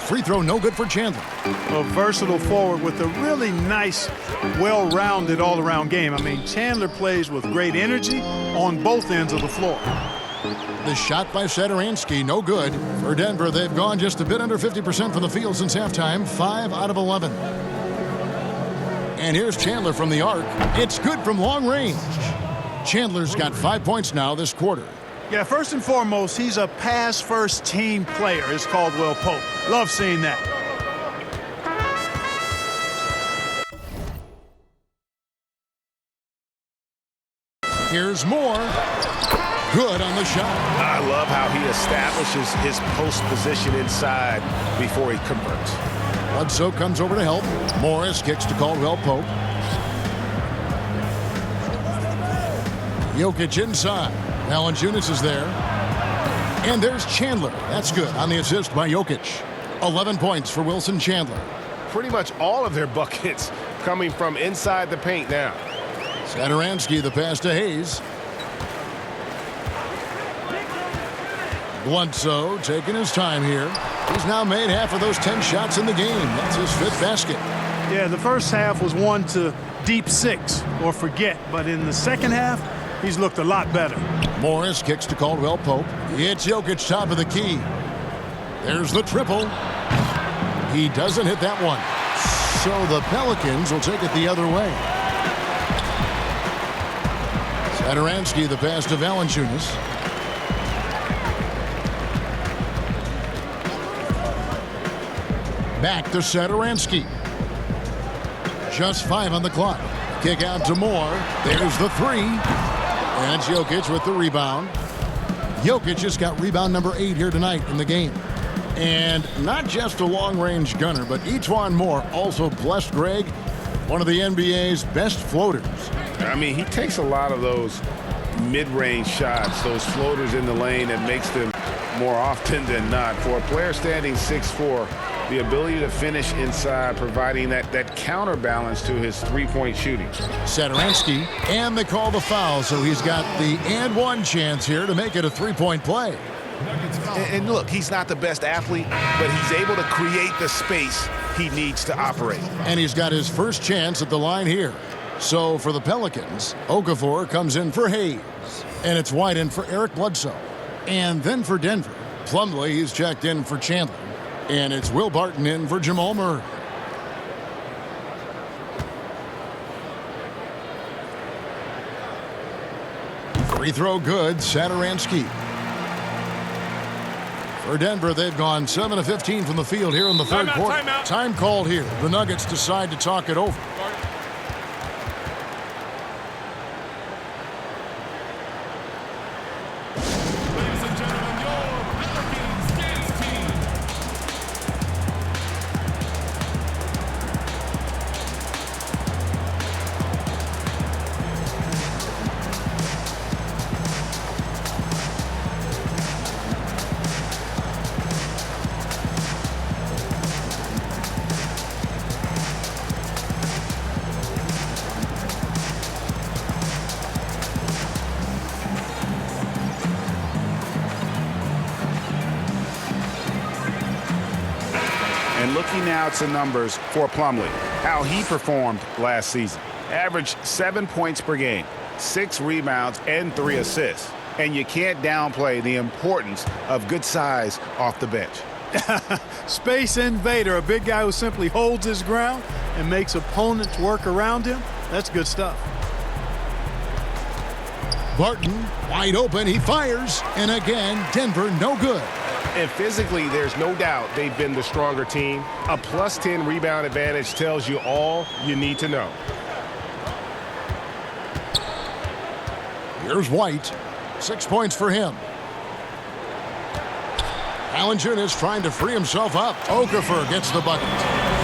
Free throw no good for Chandler. A versatile forward with a really nice, well-rounded all-around game. I mean, Chandler plays with great energy on both ends of the floor. The shot by Satoransky, no good. For Denver, they've gone just a bit under 50% from the field since halftime, 5 out of 11. And here's Chandler from the arc. It's good from long range. Chandler's got 5 points now this quarter. Yeah, first and foremost, he's a pass-first team player, is Caldwell Pope. Love seeing that. Here's Moore. Good on the shot. I love how he establishes his post position inside before he converts. Bledsoe comes over to help. Morris kicks to Caldwell Pope. Jokic inside. Valanciunas is there. And there's Chandler. That's good on the assist by Jokic. 11 points for Wilson Chandler. Pretty much all of their buckets coming from inside the paint now. Satoransky, the pass to Hayes. Bledsoe taking his time here. He's now made half of those 10 shots in the game. That's his 5th basket. Yeah, the first half was one to deep 6 or forget. But in the second half, he's looked a lot better. Morris kicks to Caldwell Pope. It's Jokic top of the key. There's the triple. He doesn't hit that one. So the Pelicans will take it the other way. Satoransky, the pass to Valanciunas. Back to Satoransky. Just 5 on the clock. Kick out to Moore. There's the 3. And it's Jokic with the rebound. Jokic has got rebound number 8 here tonight in the game. And not just a long-range gunner, but E'Twaun Moore also blessed Greg, one of the NBA's best floaters. I mean, he takes a lot of those mid-range shots, those floaters in the lane, and makes them more often than not. For a player standing 6'4", the ability to finish inside, providing that counterbalance to his three-point shooting. Satoransky, and they call the foul, so he's got the and one chance here to make it a three-point play. And look, he's not the best athlete, but he's able to create the space he needs to operate. And he's got his first chance at the line here. So for the Pelicans, Okafor comes in for Hayes. And it's White in for Eric Bledsoe. And then for Denver, Plumlee, he's checked in for Chandler. And it's Will Barton in for Jamal Murray. Free throw good, Satoransky. For Denver, they've gone 7 of 15 from the field here in the third quarter. Time called here. The Nuggets decide to talk it over. And looking now to numbers for Plumlee, how he performed last season. Averaged 7 points per game, 6 rebounds, and 3 assists. And you can't downplay the importance of good size off the bench. Space invader, a big guy who simply holds his ground and makes opponents work around him. That's good stuff. Barton, wide open, he fires. And again, Denver, no good. And physically, there's no doubt they've been the stronger team. A +10 rebound advantage tells you all you need to know. Here's White. 6 points for him. Valanciunas trying to free himself up. Okafor gets the bucket.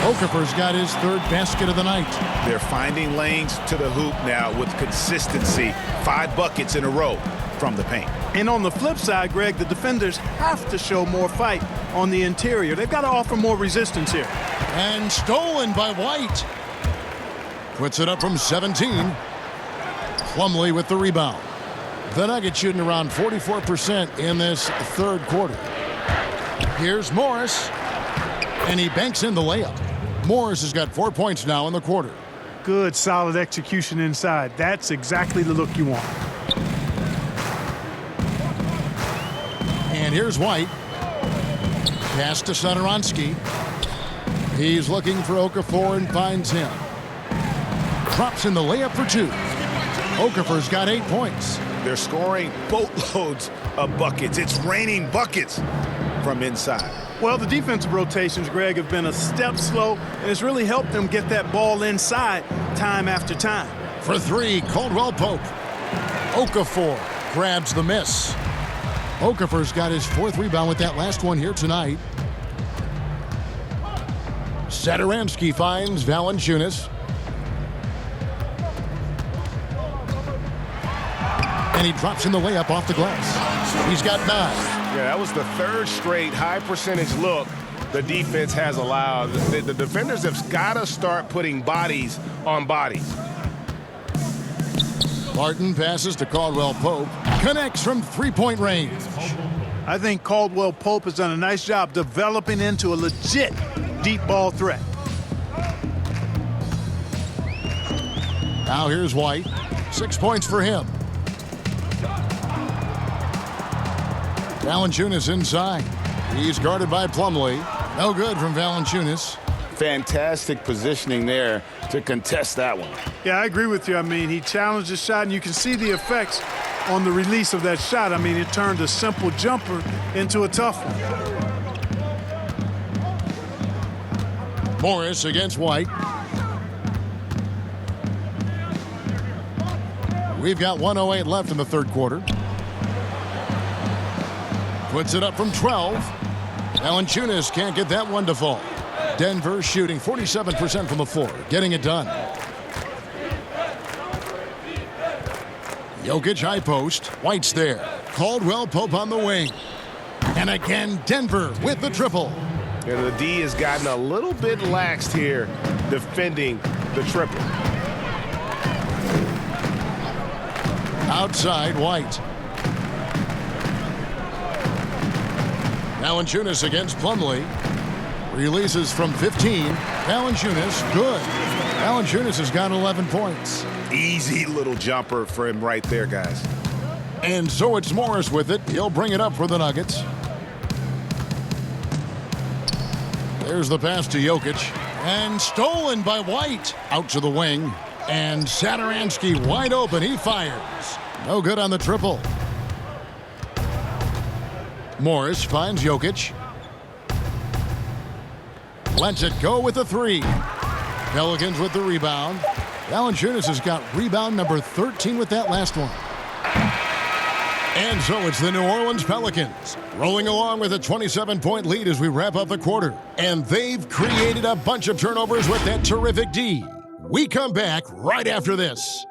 Okafor's got his third basket of the night. They're finding lanes to the hoop now with consistency. 5 buckets in a row from the paint. And on the flip side, Greg, the defenders have to show more fight on the interior. They've got to offer more resistance here. And stolen by White. Puts it up from 17. Plumlee with the rebound. The Nuggets shooting around 44% in this third quarter. Here's Morris. And he banks in the layup. Morris has got 4 points now in the quarter. Good, solid execution inside. That's exactly the look you want. And here's White. Pass to Satoransky. He's looking for Okafor and finds him. Drops in the layup for 2. Okafor's got 8 points. They're scoring boatloads of buckets. It's raining buckets from inside. Well, the defensive rotations, Greg, have been a step slow, and it's really helped them get that ball inside time after time. For 3, Caldwell Pope. Okafor grabs the miss. Okafor's got his 4th rebound with that last one here tonight. Satoransky finds Valanciunas. And he drops in the layup off the glass. He's got 9. Yeah, that was the 3rd straight high percentage look the defense has allowed. The defenders have got to start putting bodies on bodies. Martin passes to Caldwell Pope. Connects from 3-point range. I think Caldwell Pope has done a nice job developing into a legit deep ball threat. Now here's White. 6 points for him. Valanciunas inside. He's guarded by Plumlee. No good from Valanciunas. Fantastic positioning there to contest that one. Yeah, I agree with you. I mean, he challenged the shot, and you can see the effects on the release of that shot. I mean, it turned a simple jumper into a tough one. Morris against White. We've got 1:08 left in the third quarter. Puts it up from 12. Valanciunas can't get that one to fall. Denver shooting 47% from the floor, getting it done. Jokic high post. White's there. Caldwell Pope on the wing. And again, Denver with the triple. And the D has gotten a little bit laxed here defending the triple. Outside, White. Valanciunas against Plumlee. Releases from 15. Valanciunas, good. Valanciunas has got 11 points. Easy little jumper for him right there, guys. And so it's Morris with it. He'll bring it up for the Nuggets. There's the pass to Jokic. And stolen by White. Out to the wing. And Satoransky wide open. He fires. No good on the triple. Morris finds Jokic. Lets it go with the 3. Pelicans with the rebound. Valanciunas has got rebound number 13 with that last one. And so it's the New Orleans Pelicans rolling along with a 27-point lead as we wrap up the quarter. And they've created a bunch of turnovers with that terrific D. We come back right after this.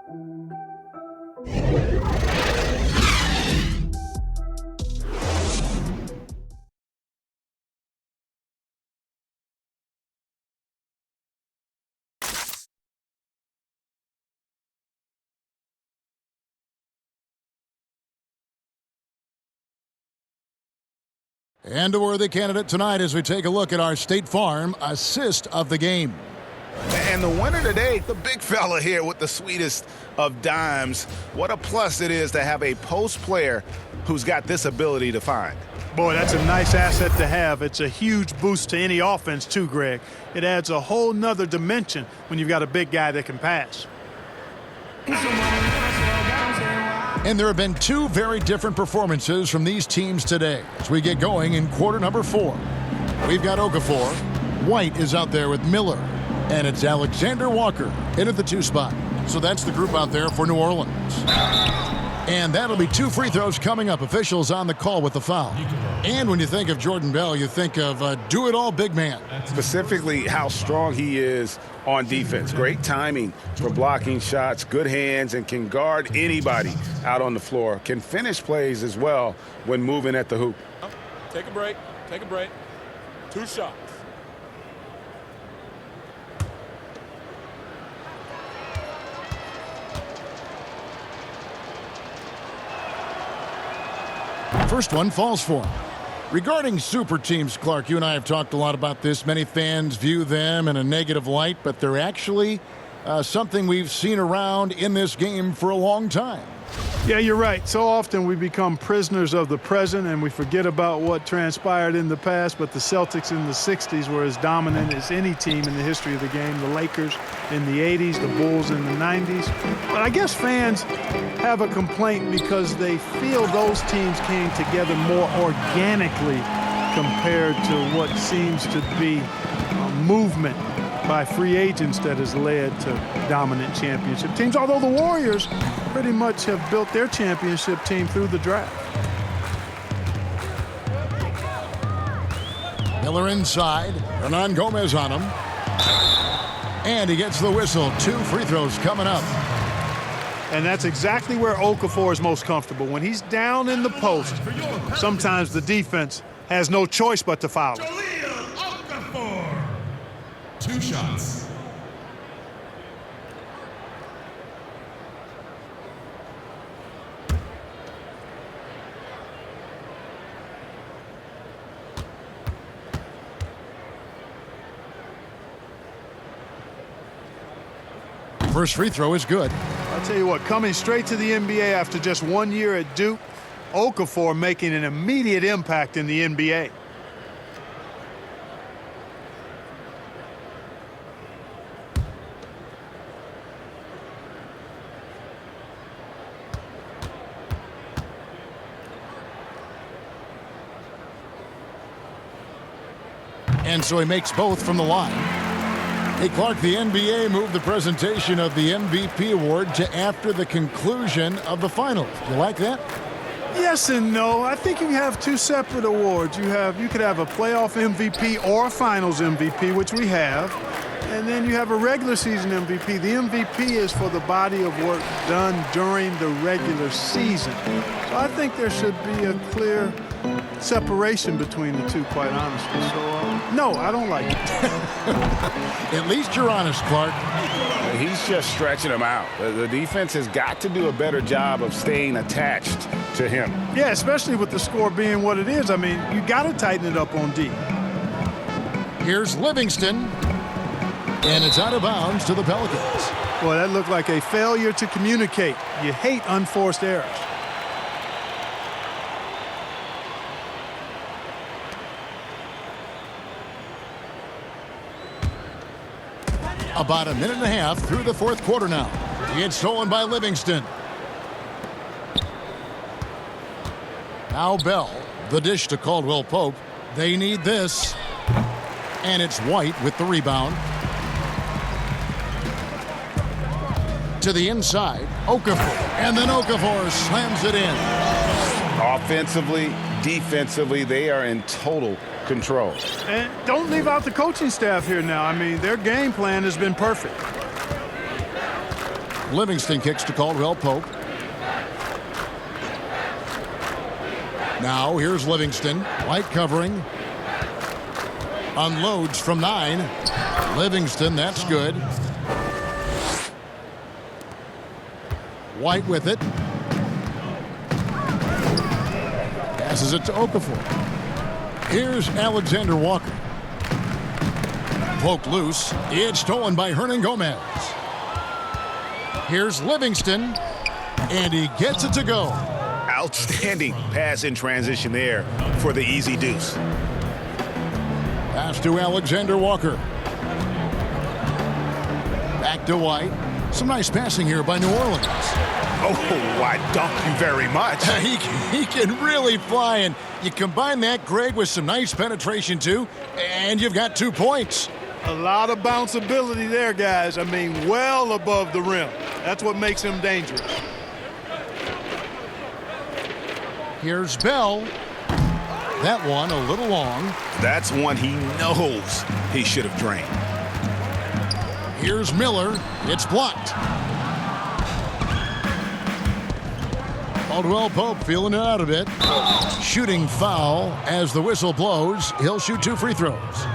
And a worthy candidate tonight as we take a look at our State Farm assist of the game. And the winner today, the big fella here with the sweetest of dimes. What a plus it is to have a post player who's got this ability to find. Boy, that's a nice asset to have. It's a huge boost to any offense too, Greg. It adds a whole nother dimension when you've got a big guy that can pass. And there have been two very different performances from these teams today as we get going in quarter number 4. We've got Okafor. White is out there with Miller. And it's Alexander Walker in at the 2 spot. So that's the group out there for New Orleans. And that'll be 2 free throws coming up. Officials on the call with the foul. And when you think of Jordan Bell, you think of do-it-all big man. Specifically how strong he is on defense. Great timing for blocking shots, good hands, and can guard anybody out on the floor. Can finish plays as well when moving at the hoop. Take a break. Take a break. 2 shots. First one falls for him. Regarding super teams, Clark, you and I have talked a lot about this. Many fans view them in a negative light, but they're actually something we've seen around in this game for a long time. Yeah, you're right. So often we become prisoners of the present and we forget about what transpired in the past, but the Celtics in the 60s were as dominant as any team in the history of the game. The Lakers in the 80s, the Bulls in the 90s. But I guess fans have a complaint because they feel those teams came together more organically compared to what seems to be a movement by free agents that has led to dominant championship teams, although the Warriors pretty much have built their championship team through the draft. Miller inside, Hernan Gomez on him. And he gets the whistle. 2 free throws coming up. And that's exactly where Okafor is most comfortable. When he's down in the post, sometimes the defense has no choice but to foul him. 2 shots. First free throw is good. I'll tell you what, coming straight to the NBA after just 1 year at Duke, Okafor making an immediate impact in the NBA. And so he makes both from the line. Hey, Clark, the NBA moved the presentation of the MVP award to after the conclusion of the finals. You like that? Yes and no. I think you have 2 separate awards. You could have a playoff MVP or a finals MVP, which we have. And then you have a regular season MVP. The MVP is for the body of work done during the regular season. So I think there should be a clear separation between the two, quite honestly. So, no, I don't like it. At least you're honest, Clark. He's just stretching him out. The defense has got to do a better job of staying attached to him. Yeah, especially with the score being what it is. I mean, you got to tighten it up on D. Here's Livingston. And it's out of bounds to the Pelicans. Boy, that looked like a failure to communicate. You hate unforced errors. About a minute and a half through the 4th quarter now. It's stolen by Livingston. Now Bell, the dish to Caldwell Pope. They need this. And it's White with the rebound. To the inside, Okafor. And then Okafor slams it in. Offensively, defensively, they are in total control. And don't leave out the coaching staff here now. I mean, their game plan has been perfect. Livingston kicks to Caldwell Pope. Now here's Livingston. White covering. Unloads from 9. Livingston, that's good. White with it. Passes it to Okafor. Here's Alexander Walker. Poked loose. It's stolen by Hernan Gomez. Here's Livingston. And he gets it to go. Outstanding pass in transition there for the easy deuce. Pass to Alexander Walker. Back to White. Some nice passing here by New Orleans. Oh, I dunk you very much. He can really fly, and you combine that, Greg, with some nice penetration, too, and you've got 2 points. A lot of bounceability there, guys. I mean, well above the rim. That's what makes him dangerous. Here's Bell. That one a little long. That's one he knows he should have drained. Here's Miller. It's blocked. Caldwell Pope feeling it out a bit. Shooting foul as the whistle blows. He'll shoot 2 free throws.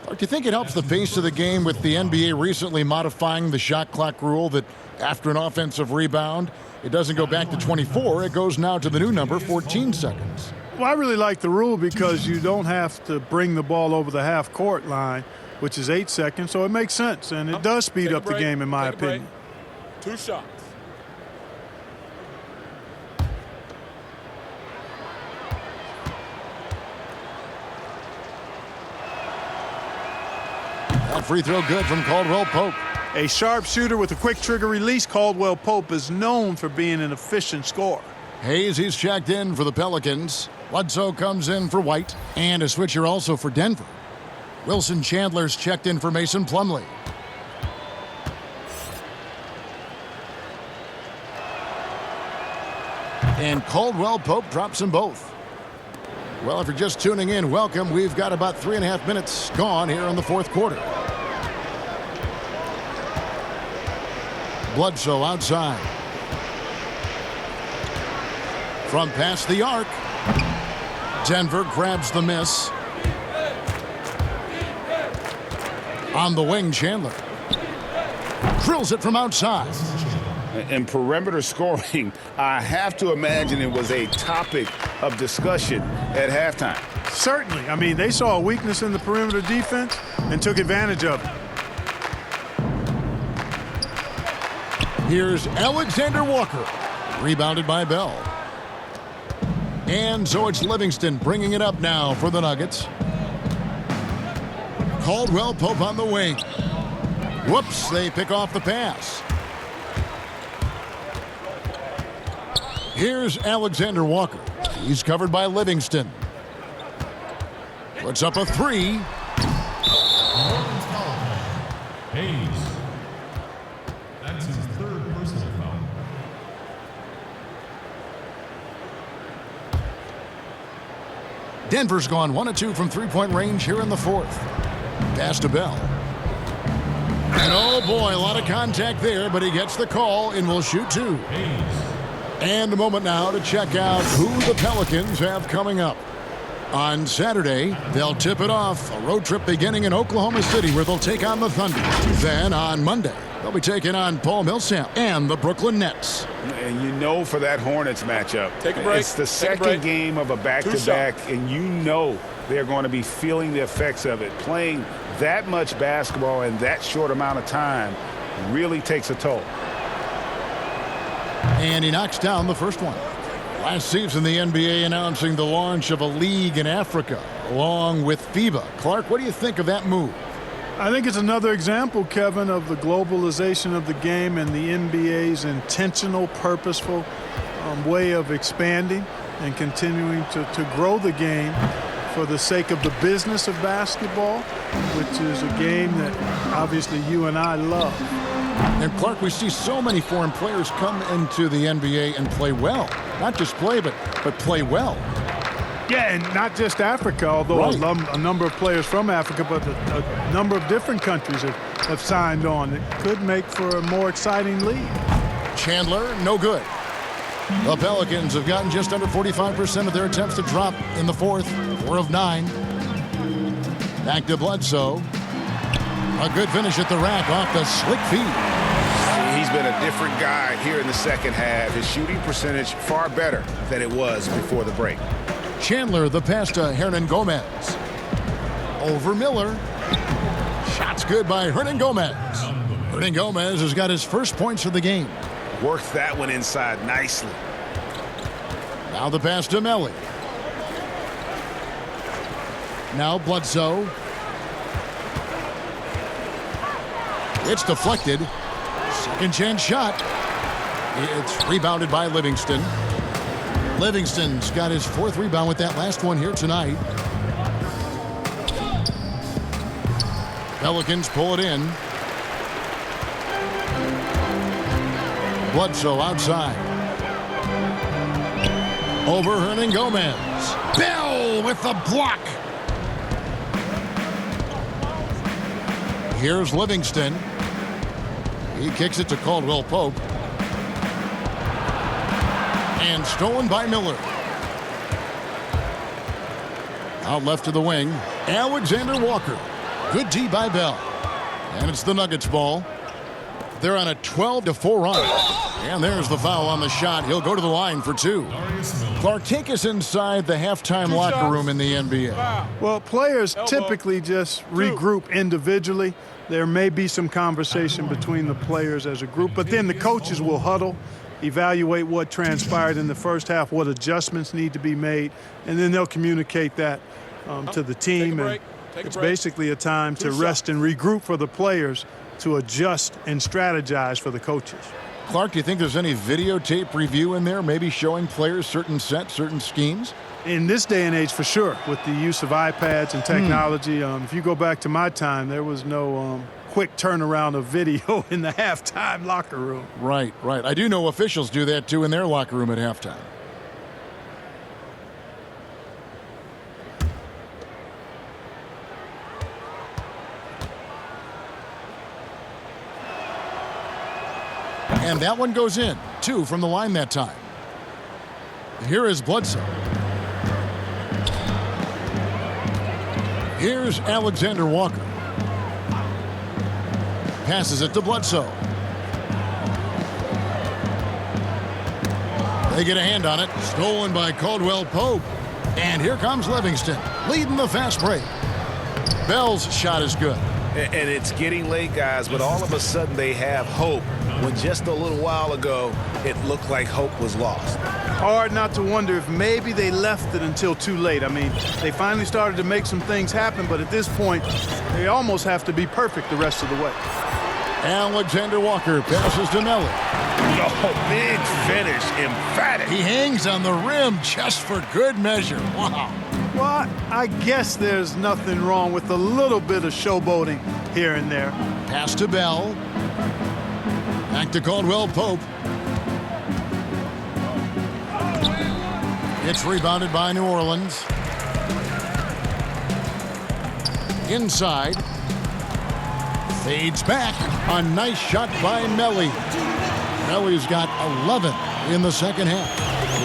Do you think it helps the pace of the game with the NBA recently modifying the shot clock rule that after an offensive rebound, it doesn't go back to 24, it goes now to the new number, 14 seconds. Well, I really like the rule because you don't have to bring the ball over the half-court line, which is 8 seconds, so it makes sense, and it does speed up the game, in my opinion. 2 shots. That free throw good from Caldwell Pope. A sharp shooter with a quick trigger release, Caldwell Pope is known for being an efficient scorer. Hayes, he's checked in for the Pelicans. Bledsoe comes in for White, and a switcher also for Denver. Wilson Chandler's checked in for Mason Plumlee. And Caldwell Pope drops them both. Well, if you're just tuning in, welcome. We've got about 3.5 minutes gone here in the 4th quarter. Bledsoe outside. From past the arc. Denver grabs the miss. On the wing, Chandler. Drills it from outside. In perimeter scoring, I have to imagine it was a topic of discussion at halftime. Certainly. I mean, they saw a weakness in the perimeter defense and took advantage of it. Here's Alexander Walker. Rebounded by Bell. And so it's Livingston bringing it up now for the Nuggets. Caldwell Pope on the wing. Whoops, they pick off the pass. Here's Alexander Walker. He's covered by Livingston. Puts up a 3. Hayes. That's his 3rd personal foul. Denver's gone 1 of 2 from 3-point range here in the 4th. Pass to Bell. And oh boy, a lot of contact there, but he gets the call and will shoot 2. Hayes. And a moment now to check out who the Pelicans have coming up. On Saturday, they'll tip it off. A road trip beginning in Oklahoma City where they'll take on the Thunder. Then on Monday, they'll be taking on Paul Millsap and the Brooklyn Nets. And you know for that Hornets matchup, Take a break. it's the second game of a back-to-back, and you know they're going to be feeling the effects of it. Playing that much basketball in that short amount of time really takes a toll. And he knocks down the first one. Last season, the NBA announcing the launch of a league in Africa, along with FIBA. Clark, what do you think of that move? I think it's another example, Kevin, of the globalization of the game and the NBA's intentional, purposeful way of expanding and continuing to grow the game for the sake of the business of basketball, which is a game that obviously you and I love. And Clark, we see so many foreign players come into the NBA and play well. Not just play, but play well. Yeah, and not just Africa, although a number of players from Africa, but a number of different countries have signed on. It could make for a more exciting league. Chandler, no good. The Pelicans have gotten just under 45% of their attempts to drop in the 4th, 4 of 9. Back to Bledsoe. A good finish at the rack off the slick feed. He's been a different guy here in the second half. His shooting percentage far better than it was before the break. Chandler, the pass to Hernan Gomez. Over Miller. Shots good by Hernan Gomez. Hernan Gomez has got his first points of the game. Worked that one inside nicely. Now the pass to Melly. Now Bledsoe. It's deflected. Second chance shot. It's rebounded by Livingston. Livingston's got his 4th rebound with that last one here tonight. Pelicans pull it in. Bledsoe outside. Over Hernangomez. Bell with the block. Here's Livingston. He kicks it to Caldwell Pope. And stolen by Miller. Out left to the wing. Alexander Walker. Good D by Bell. And it's the Nuggets ball. They're on a 12-4 run. And there's the foul on the shot. He'll go to the line for 2. Clark, take us inside the halftime locker room in the NBA. Well, players typically just regroup individually. There may be some conversation between the players as a group, but then the coaches will huddle, evaluate what transpired in the first half, what adjustments need to be made, and then they'll communicate that to the team. And it's basically a time to rest and regroup for the players to adjust and strategize for the coaches. Clark, do you think there's any videotape review in there, maybe showing players certain sets, certain schemes? In this day and age, for sure, with the use of iPads and technology. If you go back to my time, there was no quick turnaround of video in the halftime locker room. Right. I do know officials do that, too, in their locker room at halftime. And that one goes in. 2 from the line that time. Here is Bledsoe. Here's Alexander Walker. Passes it to Bledsoe. They get a hand on it. Stolen by Caldwell Pope. And here comes Livingston, leading the fast break. Bell's shot is good. And it's getting late, guys, but all of a sudden they have hope when just a little while ago it looked like hope was lost. Hard not to wonder if maybe they left it until too late. I mean, they finally started to make some things happen, but at this point, they almost have to be perfect the rest of the way. Alexander Walker passes to Miller. Oh, big finish, emphatic. He hangs on the rim just for good measure. Wow. Well, I guess there's nothing wrong with a little bit of showboating here and there. Pass to Bell. Back to Caldwell Pope. It's rebounded by New Orleans. Inside. Fades back. A nice shot by Melly. Melly's got 11 in the second half.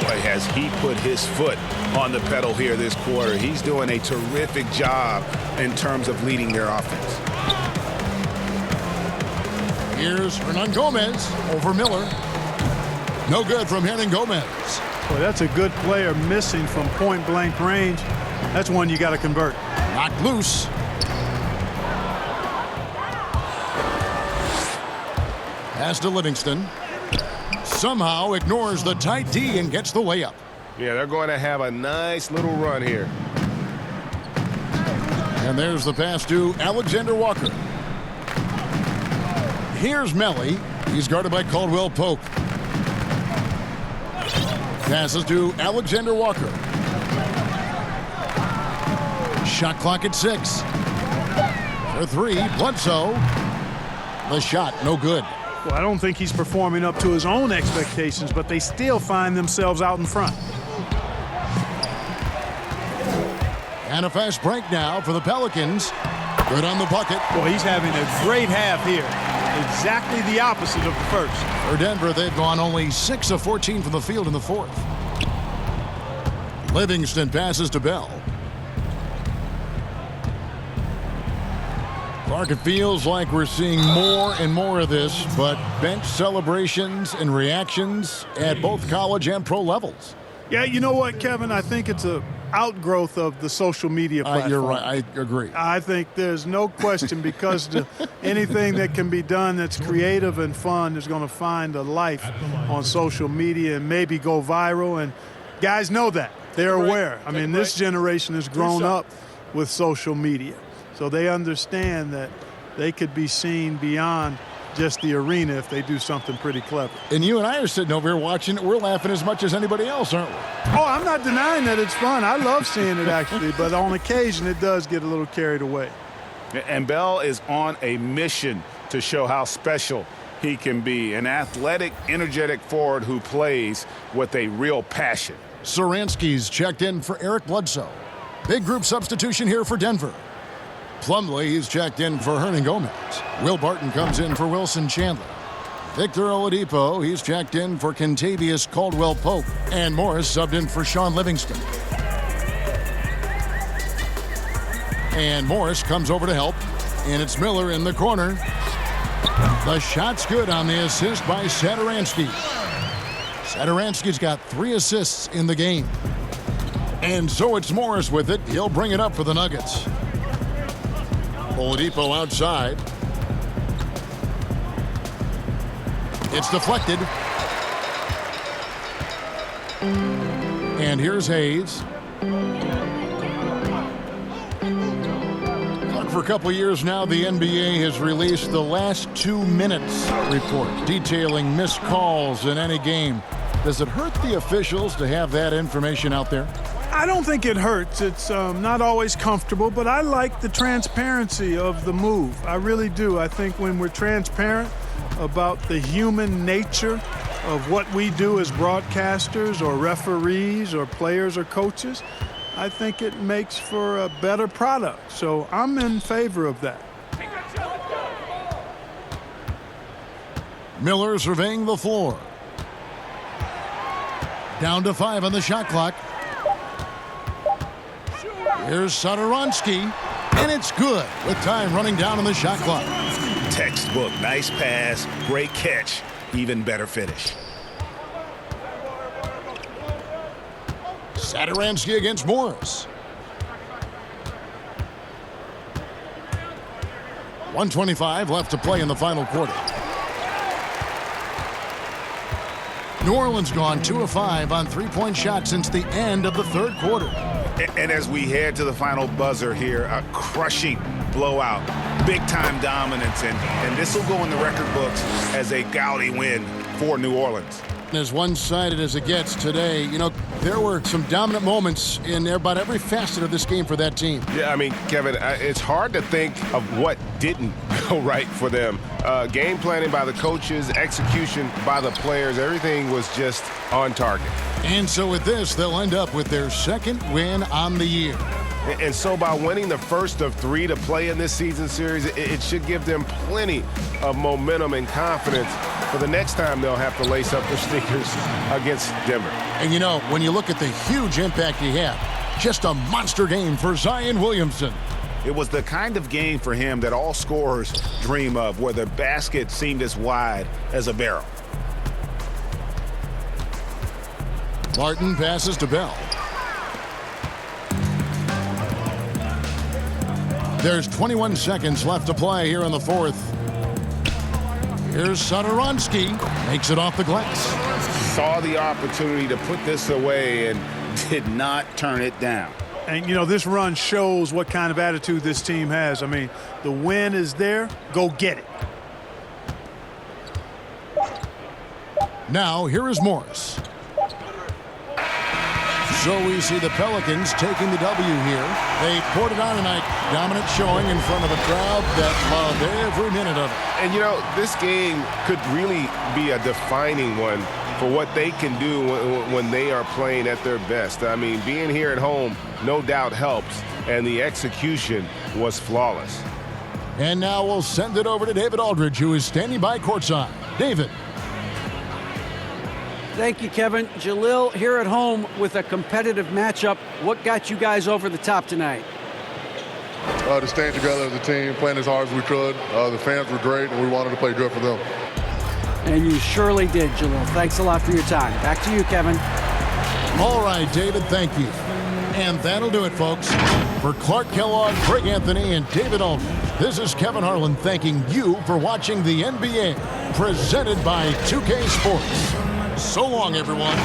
Boy, has he put his foot on the pedal here this quarter. He's doing a terrific job in terms of leading their offense. Here's Hernangomez over Miller. No good from Hernangomez. Boy, that's a good player missing from point-blank range. That's one you got to convert. Knocked loose. Pass to Livingston. Somehow ignores the tight D and gets the layup. Yeah, they're going to have a nice little run here. And there's the pass to Alexander Walker. Here's Melly. He's guarded by Caldwell Pope. Passes to Alexander Walker. Shot clock at 6. For 3, Bledsoe. The shot, no good. Well, I don't think he's performing up to his own expectations, but they still find themselves out in front. And a fast break now for the Pelicans. Good on the bucket. Boy, he's having a great half here. Exactly the opposite of the first. For Denver, they've gone only 6 of 14 from the field in the fourth. Livingston passes to Bell. Clark, it feels like we're seeing more and more of this, but bench celebrations and reactions at both college and pro levels. Yeah, you know what, Kevin? I think it's a outgrowth of the social media platform. You're right. I agree. I think there's no question because anything that can be done that's creative and fun is going to find a life on social media and maybe go viral. And guys know that. They're aware. I mean, this generation has grown up with social media. So they understand that they could be seen beyond just the arena if they do something pretty clever. And you and I are sitting over here watching it. We're laughing as much as anybody else, aren't we? Oh, I'm not denying that it's fun. I love seeing it, actually. But on occasion, it does get a little carried away. And Bell is on a mission to show how special he can be. An athletic, energetic forward who plays with a real passion. Saransky's checked in for Eric Bledsoe. Big group substitution here for Denver. Plumlee is checked in for Hernan Gomez. Will Barton comes in for Wilson Chandler. Victor Oladipo, he's checked in for Kentavious Caldwell-Pope. And Morris subbed in for Sean Livingston. And Morris comes over to help. And it's Miller in the corner. The shot's good on the assist by Satoransky. Satoransky's got 3 assists in the game. And so it's Morris with it. He'll bring it up for the Nuggets. Oladipo outside. It's deflected. And here's Hayes. For a couple years now, the NBA has released the last 2 minutes report detailing missed calls in any game. Does it hurt the officials to have that information out there? I don't think it hurts. It's not always comfortable, but I like the transparency of the move. I really do. I think when we're transparent about the human nature of what we do as broadcasters or referees or players or coaches, I think it makes for a better product. So I'm in favor of that. Miller surveying the floor. Down to 5 on the shot clock. Here's Satoransky, and it's good with time running down on the shot clock. Textbook, nice pass, great catch, even better finish. Satoransky against Morris. 1:25 left to play in the final quarter. New Orleans gone 2 of 5 on 3-point shots since the end of the third quarter. And as we head to the final buzzer here, a crushing blowout, big-time dominance, and this will go in the record books as a gaudy win for New Orleans. As one-sided as it gets today, you know, there were some dominant moments in about every facet of this game for that team. Yeah, I mean, Kevin, it's hard to think of what didn't go right for them. Game planning by the coaches, execution by the players, everything was just on target. And so with this, they'll end up with their second win on the year. And so by winning the first of 3 to play in this season series, it should give them plenty of momentum and confidence for the next time they'll have to lace up their sneakers against Denver. And you know, when you look at the huge impact he had, just a monster game for Zion Williamson. It was the kind of game for him that all scorers dream of, where the basket seemed as wide as a barrel. Barton passes to Bell. There's 21 seconds left to play here in the fourth. Here's Satoransky, makes it off the glass. Saw the opportunity to put this away and did not turn it down. And, you know, this run shows what kind of attitude this team has. I mean, the win is there. Go get it. Now, here is Morris. So we see the Pelicans taking the W here. They poured it on tonight. Dominant showing in front of a crowd that loved every minute of it. And, you know, this game could really be a defining one for what they can do when they are playing at their best. I mean, being here at home no doubt helps, and the execution was flawless. And now we'll send it over to David Aldridge, who is standing by courtside. David. Thank you, Kevin. Jalil, here at home with a competitive matchup. What got you guys over the top tonight? To stand together as a team, playing as hard as we could. The fans were great, and we wanted to play good for them. And you surely did, Jalil. Thanks a lot for your time. Back to you, Kevin. All right, David, thank you. And that'll do it, folks. For Clark Kellogg, Greg Anthony, and David Aldridge, this is Kevin Harlan thanking you for watching the NBA, presented by 2K Sports. So long, everyone.